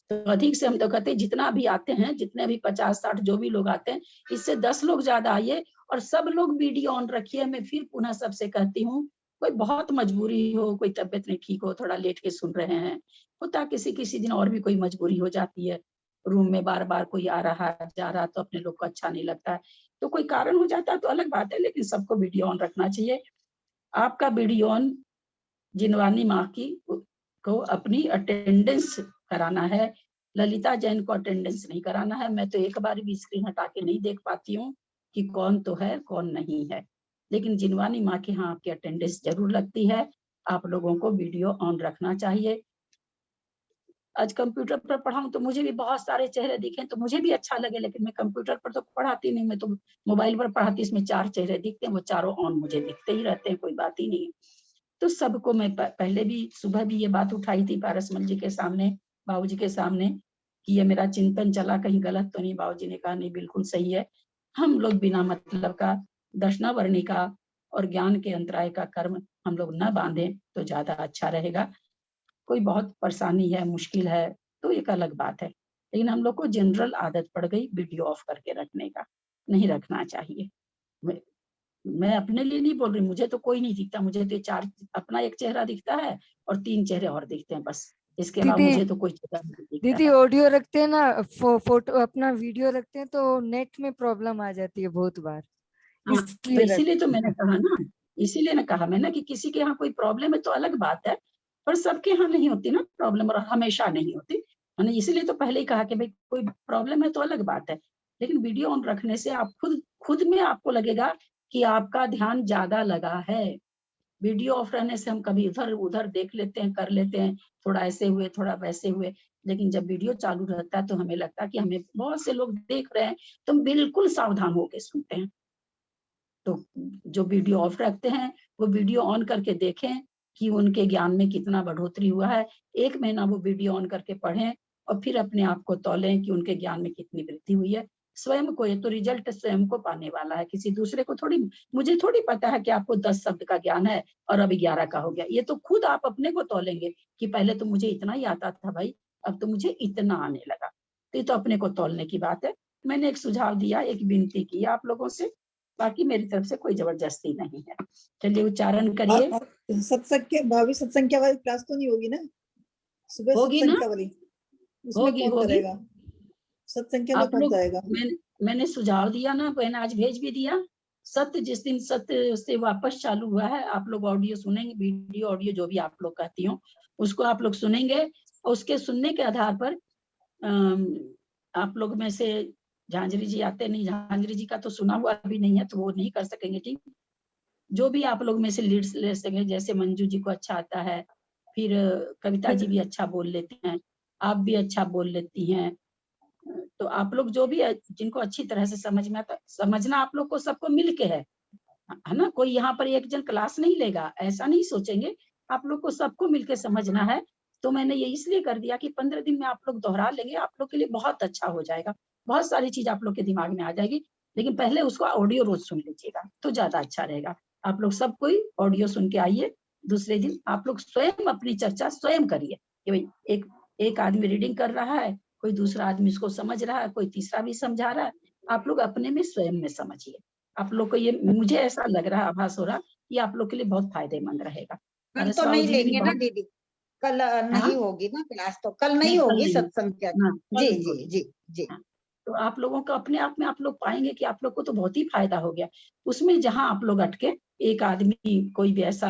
तो अधिक से हम तो कहते हैं जितना भी आते हैं, जितने भी 50-60 जो भी लोग आते हैं, इससे 10 लोग ज्यादा आइए और सब लोग वीडियो ऑन रखिए। मैं फिर पुनः सबसे कहती हूँ, कोई बहुत मजबूरी हो, कोई तबियत नहीं ठीक हो, थोड़ा लेट के सुन रहे हैं, होता किसी दिन और भी कोई मजबूरी हो जाती है, रूम में बार बार कोई आ रहा जा रहा तो अपने लोग को अच्छा नहीं लगता है, तो कोई कारण हो जाता है तो अलग बात है, लेकिन सबको वीडियो ऑन रखना चाहिए। आपका वीडियो ऑन जिनवानी माँ की को अपनी अटेंडेंस कराना है, ललिता जैन को अटेंडेंस नहीं कराना है। मैं तो एक बार भी स्क्रीन हटा के नहीं देख पाती हूँ कि कौन तो है कौन नहीं है, लेकिन जिनवानी माँ के यहाँ आपकी अटेंडेंस जरूर लगती है। आप लोगों को वीडियो ऑन रखना चाहिए। आज कंप्यूटर पर पढ़ाऊं तो मुझे भी बहुत सारे चेहरे दिखे तो मुझे भी अच्छा लगे, लेकिन मैं कंप्यूटर पर तो पढ़ाती नहीं, मैं तो मोबाइल पर पढ़ाती, इसमें 4 चेहरे दिखते हैं, वो चारों ऑन मुझे दिखते ही रहते हैं, कोई बात ही नहीं। तो सबको मैं पहले भी सुबह भी ये बात उठाई थी पारसमल जी के सामने, बाबूजी के सामने, कि ये मेरा चिंतन चला, कहीं गलत तो नहीं। बाबूजी ने कहा नहीं, बिल्कुल सही है। हम लोग बिना मतलब का दर्शनावरणी का और ज्ञान के अंतराय का कर्म हम लोग न बांधे तो ज्यादा अच्छा रहेगा। कोई बहुत परेशानी है, मुश्किल है तो एक अलग बात है, लेकिन हम लोग को जनरल आदत पड़ गई वीडियो ऑफ करके रखने का, नहीं रखना चाहिए। मैं अपने लिए नहीं बोल रही, मुझे तो कोई नहीं दिखता, मुझे तो 4 अपना एक चेहरा दिखता है और 3 चेहरे और दिखते हैं बस, इसके अलावा मुझे तो कोई चेहरा नहीं दिखता दीदी है। ऑडियो रखते हैं ना, फोटो अपना वीडियो रखते हैं तो नेट में प्रॉब्लम आ जाती है बहुत बार, हाँ, तो इसीलिए तो मैंने कहा ना, इसीलिए ना कहा मैंने कि किसी के यहाँ कोई प्रॉब्लम है तो अलग बात है, पर सबके यहाँ नहीं होती ना प्रॉब्लम, और हमेशा नहीं होती। मैंने इसीलिए तो पहले ही कहा कि भाई कोई प्रॉब्लम है तो अलग बात है, लेकिन वीडियो ऑन रखने से आप खुद में आपको लगेगा कि आपका ध्यान ज्यादा लगा है। वीडियो ऑफ रहने से हम कभी इधर उधर देख लेते हैं, कर लेते हैं, थोड़ा ऐसे हुए थोड़ा वैसे हुए, लेकिन जब वीडियो चालू रहता है तो हमें लगता है कि हमें बहुत से लोग देख रहे हैं, तो हम बिल्कुल सावधान होकर सुनते हैं। तो जो वीडियो ऑफ रखते हैं वो वीडियो ऑन करके देखें कि उनके ज्ञान में कितना बढ़ोतरी हुआ है। 1 महीना वो वीडियो ऑन करके पढ़ें और फिर अपने आप को तौलें कि उनके ज्ञान में कितनी वृद्धि हुई है। स्वयं को, ये तो रिजल्ट स्वयं को पाने वाला है, किसी दूसरे को थोड़ी। मुझे थोड़ी पता है कि आपको 10 शब्द का ज्ञान है और अभी 11 का हो गया, ये तो खुद आप अपने को तौलेंगे कि पहले तो मुझे इतना ही आता था भाई, अब तो मुझे इतना आने लगा। तो ये तो अपने को तौलने की बात है। मैंने एक सुझाव दिया, एक विनती की आप लोगों से, बाकी मेरी तरफ से कोई जबरदस्ती नहीं है। चलिए उच्चारण करिए। सत्संग वाली क्लास तो नहीं होगी ना? सुबह होगी ना? सत्संग वाली उसमें कौन होगी। करेगा? सत्संग के अंदर कौन जाएगा? मैंने सुझाव दिया ना, मैंने आज भेज भी दिया। सत्य जिस दिन सत्य से वापस चालू हुआ है, आप लोग ऑडियो सुनेंगे, वीडियो ऑडियो जो भी आप लोग कहती हो उसको आप लोग सुनेंगे, और उसके सुनने के आधार पर आप लोग में से झांझरी जी आते नहीं, झांझरी जी का तो सुना हुआ भी नहीं है तो वो नहीं कर सकेंगे, ठीक। जो भी आप लोग में से लीड्स ले सकेंगे, जैसे मंजू जी को अच्छा आता है, फिर कविता जी भी अच्छा बोल लेती हैं, आप भी अच्छा बोल लेती हैं, तो आप लोग जो भी जिनको अच्छी तरह से समझ में आता, समझना आप लोग को सबको मिल के है ना। कोई यहाँ पर एक जन क्लास नहीं लेगा, ऐसा नहीं सोचेंगे, आप लोग को सबको मिलके समझना है। तो मैंने ये इसलिए कर दिया कि 15 दिन में आप लोग दोहरा लेंगे, आप लोग के लिए बहुत अच्छा हो जाएगा, बहुत सारी चीज आप लोग के दिमाग में आ जाएगी। लेकिन पहले उसको ऑडियो रोज सुन लीजिएगा तो ज्यादा अच्छा रहेगा। आप लोग सब कोई ऑडियो सुन के आइए, दूसरे दिन आप लोग स्वयं अपनी चर्चा स्वयं करिए कि भाई एक आदमी रीडिंग कर रहा है, कोई दूसरा आदमी इसको समझ रहा है, कोई तीसरा भी समझा रहा है, आप लोग अपने में स्वयं में समझिए। आप लोग को ये, मुझे ऐसा लग रहा है, आभास हो रहा, ये आप लोग के लिए बहुत फायदेमंद रहेगा। कल तो नहीं लेंगे ना दीदी, कल नहीं होगी ना क्लास, तो कल नहीं होगी सत्संग क्या? जी जी जी जी। तो आप लोगों का अपने आप में आप लोग पाएंगे कि आप लोग को तो बहुत ही फायदा हो गया। उसमें जहां आप लोग अटके, एक आदमी कोई भी ऐसा,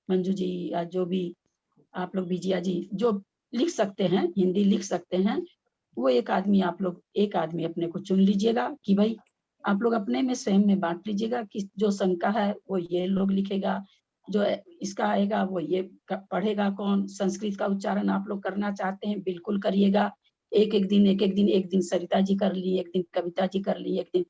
मंजू जी या जो भी आप लोग, विजया जी जो लिख सकते हैं, हिंदी लिख सकते हैं, वो एक आदमी अपने को चुन लीजिएगा कि भाई आप लोग अपने में स्वयं में बांट लीजिएगा कि जो शंका है वो ये लोग लिखेगा, जो इसका आएगा वो ये पढ़ेगा। कौन संस्कृत का उच्चारण आप लोग करना चाहते हैं बिल्कुल करिएगा। एक दिन सरिता जी कर ली, एक दिन कविता जी कर ली, एक दिन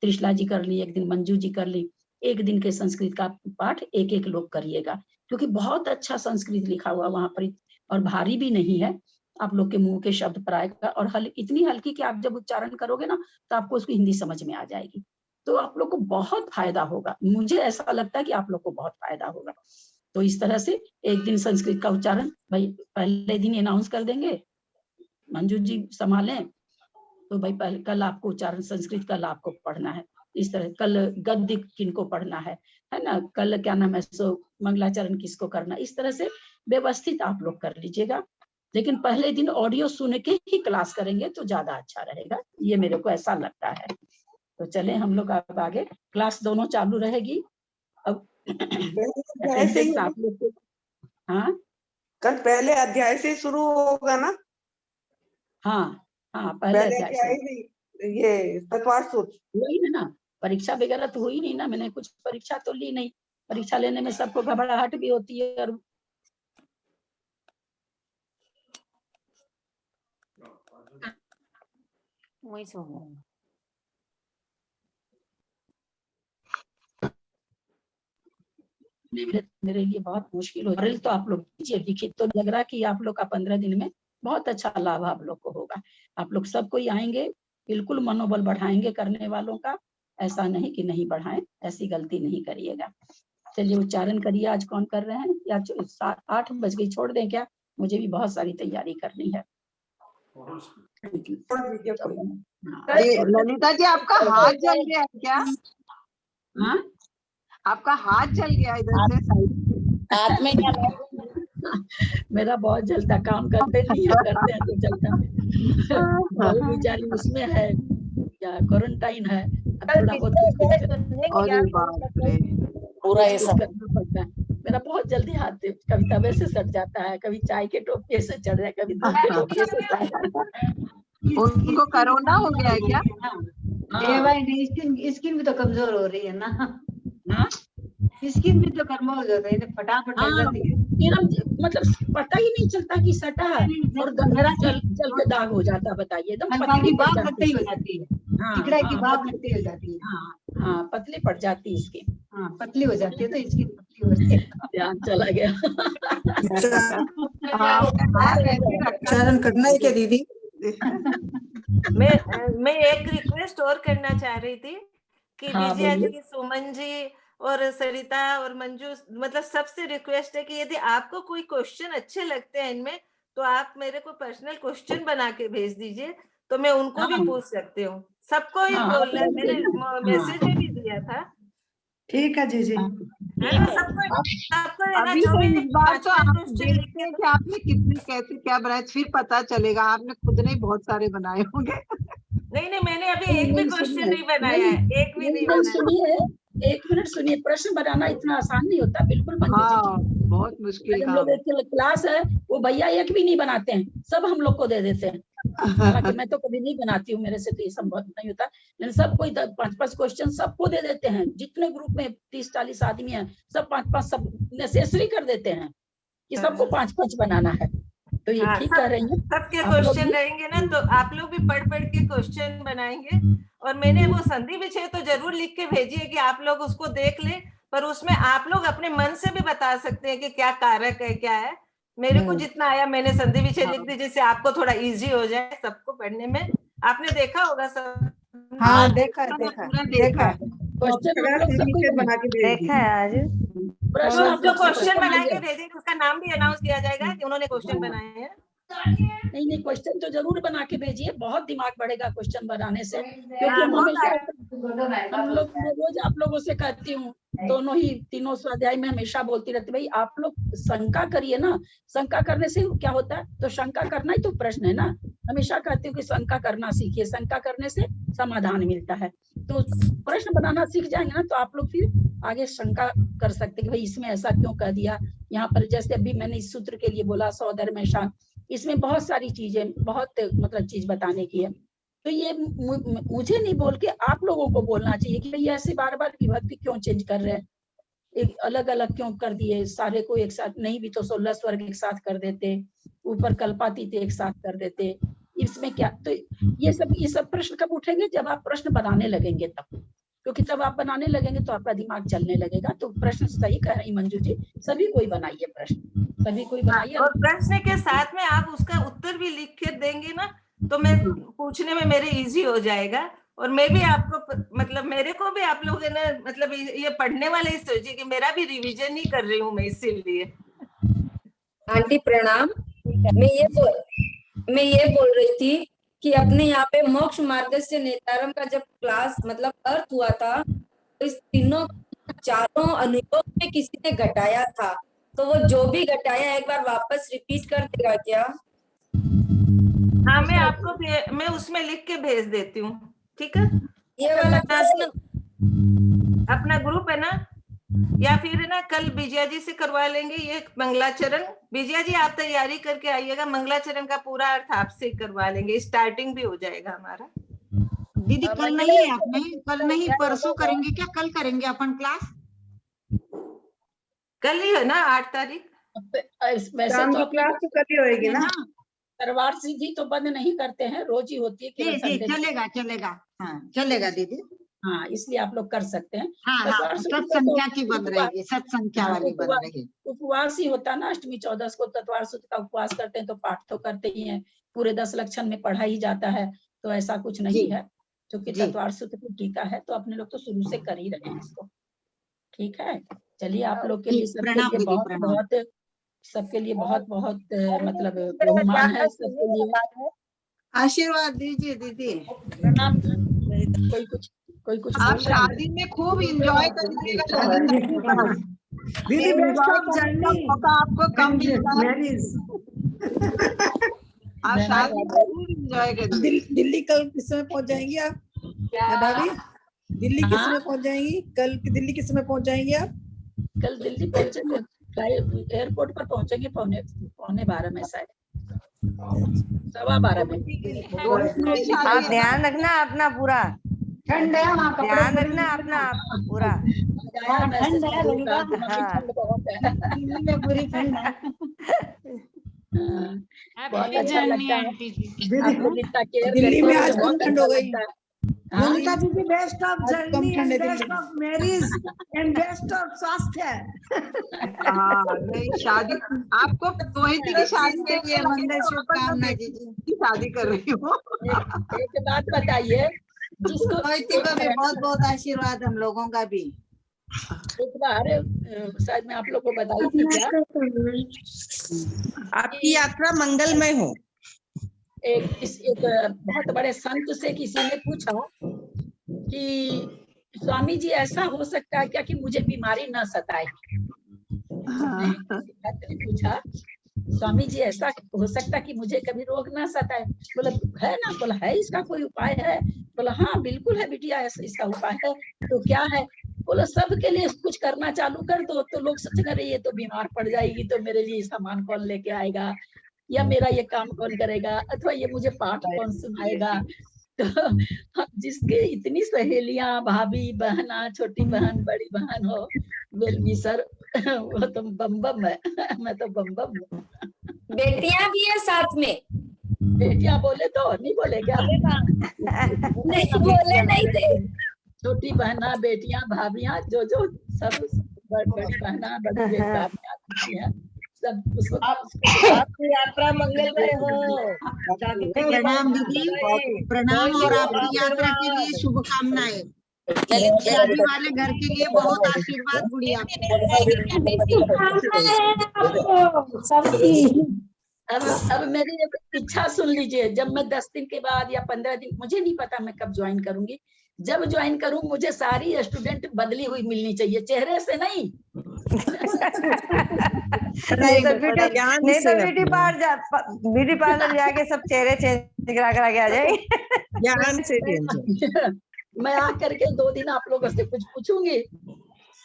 त्रिशला जी कर ली, एक दिन मंजू जी कर ली। एक दिन के संस्कृत का पाठ एक एक लोग करिएगा, क्योंकि बहुत अच्छा संस्कृत लिखा हुआ वहां पर, और भारी भी नहीं है, आप लोग के मुंह के शब्द पर आएगा, और इतनी हल्की कि आप जब उच्चारण करोगे ना तो आपको उसकी हिंदी समझ में आ जाएगी। तो आप लोग को बहुत फायदा होगा, मुझे ऐसा लगता है कि आप लोग को बहुत फायदा होगा। तो इस तरह से एक दिन संस्कृत का उच्चारण भाई पहले दिन अनाउंस कर देंगे, मंजू जी संभालें, तो भाई पहले कल आपको उच्चारण संस्कृत कल आपको पढ़ना है। इस तरह कल गद्य किनको पढ़ना है ना, कल क्या नाम है सो मंगलाचरण किसको करना, इस तरह से व्यवस्थित आप लोग कर लीजिएगा। लेकिन पहले दिन ऑडियो सुन के ही क्लास करेंगे तो ज्यादा अच्छा रहेगा, ये मेरे को ऐसा लगता है। तो चले हम लोग अब आगे, क्लास दोनों चालू रहेगी। अब अटेंडेंस आप लोग को, हाँ कल पहले अध्याय से शुरू होगा ना? हाँ पहले अध्याय से। ये तत्वार्थ सूत्र वही है ना, परीक्षा वगैरह तो हुई नहीं ना, मैंने कुछ परीक्षा तो ली नहीं, परीक्षा लेने में सबको घबराहट भी होती है। और मेरे लिए बहुत मुश्किल हो रही है। तो आप लोग लिखित तो लग रहा कि आप लोग का 15 दिन में बहुत अच्छा लाभ आप लोग को होगा। आप लोग सब कोई आएंगे, बिल्कुल मनोबल बढ़ाएंगे करने वालों का, ऐसा नहीं कि नहीं बढ़ाएं, ऐसी गलती नहीं करिएगा। चलिए उच्चारण करिए। आज कौन कर रहे हैं, या 8 बज गई, छोड़ दें क्या? मुझे भी बहुत सारी तैयारी करनी है। ललिता जी आपका हाथ जल गया है क्या? हाँ आपका हाथ जल गया इधर से? हाथ में क्या मेरा बहुत जलता, काम करते नहीं है, करते हैं तो जलता है। बेचारी उसमें है या क्वारंटाइन है, थोड़ा बहुत पूरा ये सब करना पड़ता है। मेरा बहुत जल्दी हाथ कभी तवे से सट जाता है, कभी चाय के टोपे से चढ़ जाए, कभी दूध के टोपे से चढ़ जाता है। उनको कोरोना हो गया है क्या? स्किन भी तो कमजोर हो रही है ना, स्किन भी तो कमजोर हो रही है, फटाफट जल जाती है। मतलब पता ही नहीं चलता कि सटा है, और जल के दाग हो जाता है। बताइए, एकदम पतली बात लगती हो जाती है, टिकड़ा की बात लगती हो जाती है। हाँ पतली पड़ जाती है स्किन, पतली हो जाती है, तो स्किन पतली हो जाती है। ध्यान चला गया। चरण करना है क्या दीदी? मैं एक रिक्वेस्ट और करना चाह रही थी कि विजया जी, सुमन जी और सरिता और मंजू, मतलब सबसे रिक्वेस्ट है कि यदि आपको कोई क्वेश्चन अच्छे लगते हैं इनमें, तो आप मेरे को पर्सनल क्वेश्चन बना के भेज दीजिए, तो मैं उनको भी पूछ सकती हूँ। सबको ही बोल रहे, मैंने मैसेज में भी दिया था। ठीक है जी। अभी तो इस बार तो आप देखते हैं कि आपने कितने कैसे क्या बनाए, फिर पता चलेगा। आपने खुद ने बहुत सारे बनाए होंगे। नहीं, मैंने अभी एक भी क्वेश्चन नहीं बनाया है, एक भी नहीं बनाया। सुनिए, 1 मिनट सुनिए, प्रश्न बनाना इतना आसान नहीं होता, बिल्कुल। बहुत मुश्किल हम लोग एक क्लास है, वो भैया एक भी नहीं बनाते हैं, सब हम लोग को दे देते हैं। हालांकि मैं तो कभी नहीं बनाती हूँ, मेरे से तो ये संभव नहीं होता, लेकिन सब कोई 5-5 क्वेश्चन सबको दे देते हैं। जितने ग्रुप में 30-40 आदमी हैं, सब 5-5 सब नेसेसरी कर देते हैं कि सबको 5-5 बनाना है। तो ये ठीक कह रही हैं। सबके क्वेश्चन रहेंगे ना, तो आप लोग भी पढ़ के क्वेश्चन बनाएंगे। और मैंने वो संधि विषय तो जरूर लिख के भेजिए कि आप लोग उसको देख ले, पर उसमें आप लोग अपने मन से भी बता सकते हैं कि क्या कारक है, क्या है। मेरे को जितना आया मैंने संधि विषय लिख दी, जिससे आपको थोड़ा इजी हो जाए सबको पढ़ने में। आपने देखा होगा सब? हाँ, देखा है आज। जो क्वेश्चन बना के भेजेंगे उसका नाम भी अनाउंस किया जाएगा कि उन्होंने क्वेश्चन बनाए हैं। नहीं, क्वेश्चन तो जरूर बना के भेजिए, बहुत दिमाग बढ़ेगा क्वेश्चन बनाने से। क्योंकि हम लोग रोज आप लोगों से कहती हूँ, दोनों ही तीनों स्वाध्याय में हमेशा बोलती रहती, भाई आप लोग शंका करिए ना। शंका करने से क्या होता है, तो शंका करना ही तो प्रश्न है ना। हमेशा कहती हूँ कि शंका करना सीखिए, शंका करने से समाधान मिलता है। तो प्रश्न बनाना सीख जाएंगे ना तो आप लोग फिर आगे शंका कर सकते हैं कि भाई इसमें ऐसा क्यों कह दिया। यहाँ पर जैसे अभी मैंने इस सूत्र के लिए बोला सौदर में शान, इसमें बहुत सारी चीजें, बहुत मतलब चीज बताने की है। तो ये मुझे नहीं बोल के आप लोगों को बोलना चाहिए कि भाई ऐसे बार बार विभक्ति क्यों चेंज कर रहे हैं, एक अलग अलग क्यों कर दिए, सारे को एक साथ नहीं भी तो 16 स्वर्ग एक साथ कर देते, ऊपर कल्पातीत एक साथ कर देते, इसमें क्या। तो ये सब प्रश्न कब उठेंगे, जब आप प्रश्न बनाने लगेंगे तब, क्योंकि तब आप बनाने लगेंगे तो आपका दिमाग चलने लगेगा। तो प्रश्न सही कह रही मंजू जी, सभी कोई बनाइए प्रश्न, सभी कोई बनाइए। और प्रश्न के साथ में आप उसका उत्तर भी लिख के देंगे ना तो मैं पूछने में मेरे इजी हो जाएगा, और मैं भी आपको मतलब मेरे को भी आप लोग है ना मतलब ये पढ़ने वाले ही सोचिए कि मेरा भी रिवीजन ही कर रही हूँ मैं, इसीलिए। आंटी प्रणाम। मैं ये बोल रही थी कि अपने यहाँ पे मोक्ष मार्ग से नेतारम का जब क्लास मतलब अर्थ हुआ था तो इस तीनों चारों अनुयोग में किसी ने घटाया था, तो वो जो भी घटाया एक बार वापस रिपीट कर देगा क्या? हाँ मैं आपको मैं उसमें लिख के भेज देती हूँ, ठीक है। ये वाला प्रश्न अपना ग्रुप है ना, या फिर है ना कल विजया जी से करवा लेंगे ये मंगलाचरण। विजया जी आप तैयारी करके आइएगा, मंगलाचरण का पूरा अर्थ आपसे करवा लेंगे, स्टार्टिंग भी हो जाएगा हमारा। दीदी कल नहीं है आपने, कल नहीं परसों करेंगे क्या? कल करेंगे अपन क्लास, कल ही है ना 8 तारीख। वैसे तो क्लास तो कभी होएगी ना, सरवार सीधी तो बंद नहीं करते हैं, रोज ही होती है केवल संडे। चलेगा चलेगा, हाँ चलेगा दीदी। हाँ इसलिए आप लोग कर सकते हैं। हाँ, सत्संख्या की बंद रहेगी, सत्संख्या वाली बंद रहेगी। उपवास ही होता है ना, अष्टमी 14 को तत्वार सूत्र का उपवास करते हैं तो पाठ तो करते ही हैं, पूरे 10 लक्षण में पढ़ा ही जाता है, तो ऐसा कुछ नहीं है। क्योंकि तत्वार सूत्र की टीका है तो अपने लोग तो शुरू से कर ही रहे हैं इसको, ठीक है। चलिए आप लोग के लिए सबके लिए बहुत बहुत मतलब बहुमान है सबके लिए। आशीर्वाद दीजिए दीदी। प्रणाम। कोई कुछ आप शादी में खूब एंजॉय करिएगा दीदी, बेस्ट ऑफ जर्नी आपको कम मिलता है। आप शादी में खूब एंजॉय करिए। दिल्ली कल किस समय पहुंच जाएंगी आप भाभी? दिल्ली किस समय पहुंच जाएंगी? कल दिल्ली किस समय पहुंच जाएंगी आप? कल दिल्ली पहुंचेंगे, एयरपोर्ट पर पहुंचेंगे 11:15 में, शायद 12:15 में। आप ध्यान रखना अपना पूरा, ठंड है वहाँ, ध्यान रखना अपना पूरा। ठंड है, पूरी ठंड है। बहुत अच्छा लगता है दिल्ली में आज कम ठंड हो गई। मोनिका दीदी best of journey, best of marriage and best of स्वास्थ्य। नहीं शादी आपको रोहित की शादी के लिए मंगल शुभकामनाएं दीदी, शादी कर रही हूँ। एक बात बताइए, जिसको रोहित को भी बहुत बहुत आशीर्वाद हम लोगों का भी। एक बार शायद मैं आप लोग को बताई थी क्या, आपकी यात्रा मंगलमय हो। एक बहुत बड़े संत से किसी ने पूछा कि स्वामी जी ऐसा हो सकता है क्या कि मुझे बीमारी न सताए। पूछा स्वामी जी ऐसा हो सकता है कि मुझे कभी रोग ना सताए? बोला है ना। बोला है, इसका कोई उपाय है? बोला हाँ बिल्कुल है बिटिया, इसका उपाय है। तो क्या है? बोला सबके लिए कुछ करना चालू कर दो तो लोग सोचेंगे अरे ये तो बीमार पड़ जाएगी तो मेरे लिए सामान कौन लेके आएगा, या मेरा ये काम कौन करेगा, अथवा ये मुझे पाठ कौन सुनाएगा। तो जिसके इतनी सहेलियां, भाभी, बहना, छोटी बहन, बड़ी बहन हो, वेल सर वो तो बम बम है। मैं तो बम बम हूँ। बेटियां भी है साथ में। बेटियां बोले तो नहीं बोले क्या? नहीं बोले नहीं थे। छोटी बहना, बेटियां, भाभियां, जो सब बड़ी बहना, बड़ी भाभियां सब उसको आपकी यात्रा मंगलमय हो। प्रणाम दीदी, प्रणाम, और आपकी यात्रा के लिए शुभकामनाएं। शादी वाले घर के लिए बहुत आशीर्वाद गुड़िया। अब मेरी इच्छा सुन लीजिए, जब मैं 10 दिन के बाद या 15 दिन, मुझे नहीं पता मैं कब ज्वाइन करूंगी, जब ज्वाइन करूं मुझे सारी स्टूडेंट बदली हुई मिलनी चाहिए, चेहरे से नहीं, नहीं तो ब्यूटी पार्लर जाके सब चेहरे चेंज करा के आ जाएंगे। ज्ञान से चेंज। मैं आकर के 2 दिन आप लोगों से कुछ पूछूंगी,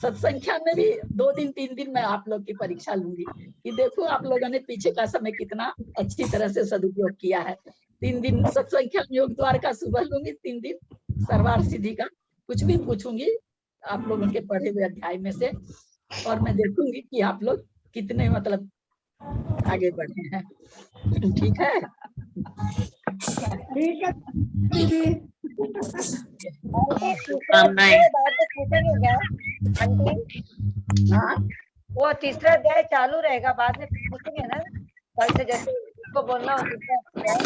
सत्संख्या में भी 2 दिन 3 दिन मैं आप लोग की परीक्षा लूंगी कि देखो आप लोगों ने पीछे का समय कितना अच्छी तरह से सदुपयोग किया है। 3 दिन सत्संख्या योग द्वार का सुबह लूंगी, 3 दिन सरवार सिद्धि का कुछ भी पूछूंगी आप लोगों के पढ़े हुए अध्याय में से, और मैं देखूंगी कि आप लोग कितने मतलब आगे बढ़े हैं। ठीक है? ठीक है दीदी। पूछेंगे क्या आंटी? हाँ, वो तीसरा अध्याय चालू रहेगा, बाद में पूछेंगे ना कल से, जैसे उसको बोलना हो तीसरा अध्याय।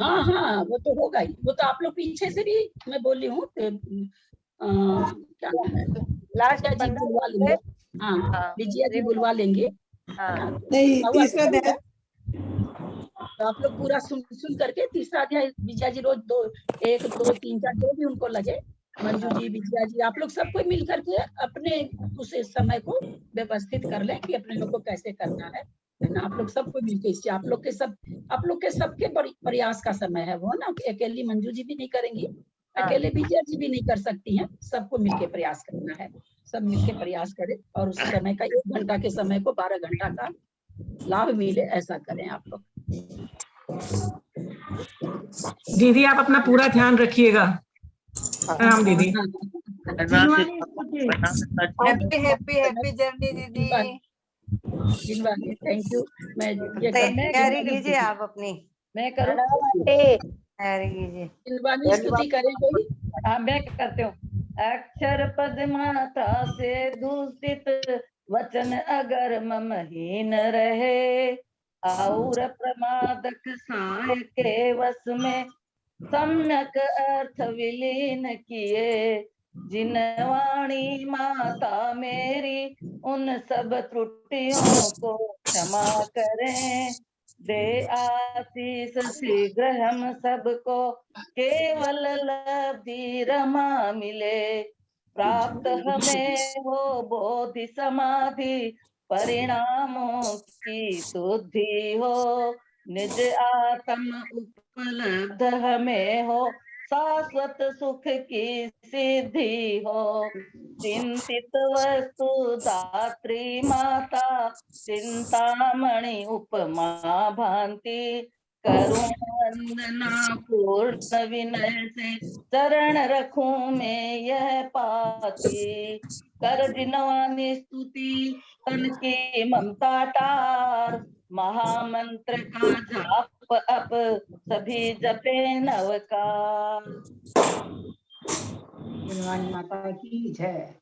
हाँ हाँ, वो तो होगा ही। वो तो आप लोग पीछे से भी मैं बोल रही हूँ क्या नाम है, लास्ट विजया जी बुलवा लेंगे। हाँ, विजया जी बुलवा लेंगे। नहीं, तीसरा अध्याय तो आप लोग पूरा सुन करके तीसरा अध्याय विजया जी रोज 1 2 3 4 जो भी उनको लगे, मंजू जी, विजया जी, आप लोग सबको मिल करके अपने उस समय को व्यवस्थित कर लें कि अपने लोग को कैसे करना है ना। आप लोग सबको मिलकर इससे आप लोग के सबके प्रयास का समय है वो ना। अकेली मंजू जी भी नहीं करेंगी, अकेले विजया जी भी नहीं कर सकती हैं, सबको मिलके प्रयास करना है। सब मिलके प्रयास करें और उस समय का 1 घंटा के समय को 12 घंटा का लाभ मिले, ऐसा करें आप लोग। दीदी आप अपना पूरा ध्यान रखिएगा। प्रणाम दीदी। हैप्पी जर्नी दीदी। Thank you. मैं तैयारी कीजिए आप अपनी। मैं करूँ? तैयारी कीजिए। स्तुति करें कोई? हाँ, मैं करती हूँ। अक्षर पद मात्रा से दूषित वचन अगर ममहीन रहे, और प्रमादक साय के वश में सम्यक अर्थ विलीन किए, जिन वाणी माता मेरी उन सब त्रुटियों को क्षमा करें, दे आशीष शीघ्र हम सबको केवल लब्धि रमा मिले, प्राप्त हमें हो बोधि समाधि परिणामों की शुद्धि हो, निज आत्म उपलब्ध हमें हो शाश्वत सुख की सिद्धि हो, चिंतित वस्तु दात्री माता चिंतामणि उपमा भांति, करूं वंदना पूर्ण विनय से चरण रखूं मैं यह पाती, कर जिनवानी स्तुति तन की ममता टार, महामंत्र का जाप अप सभी जपे नवकार। माता की जय।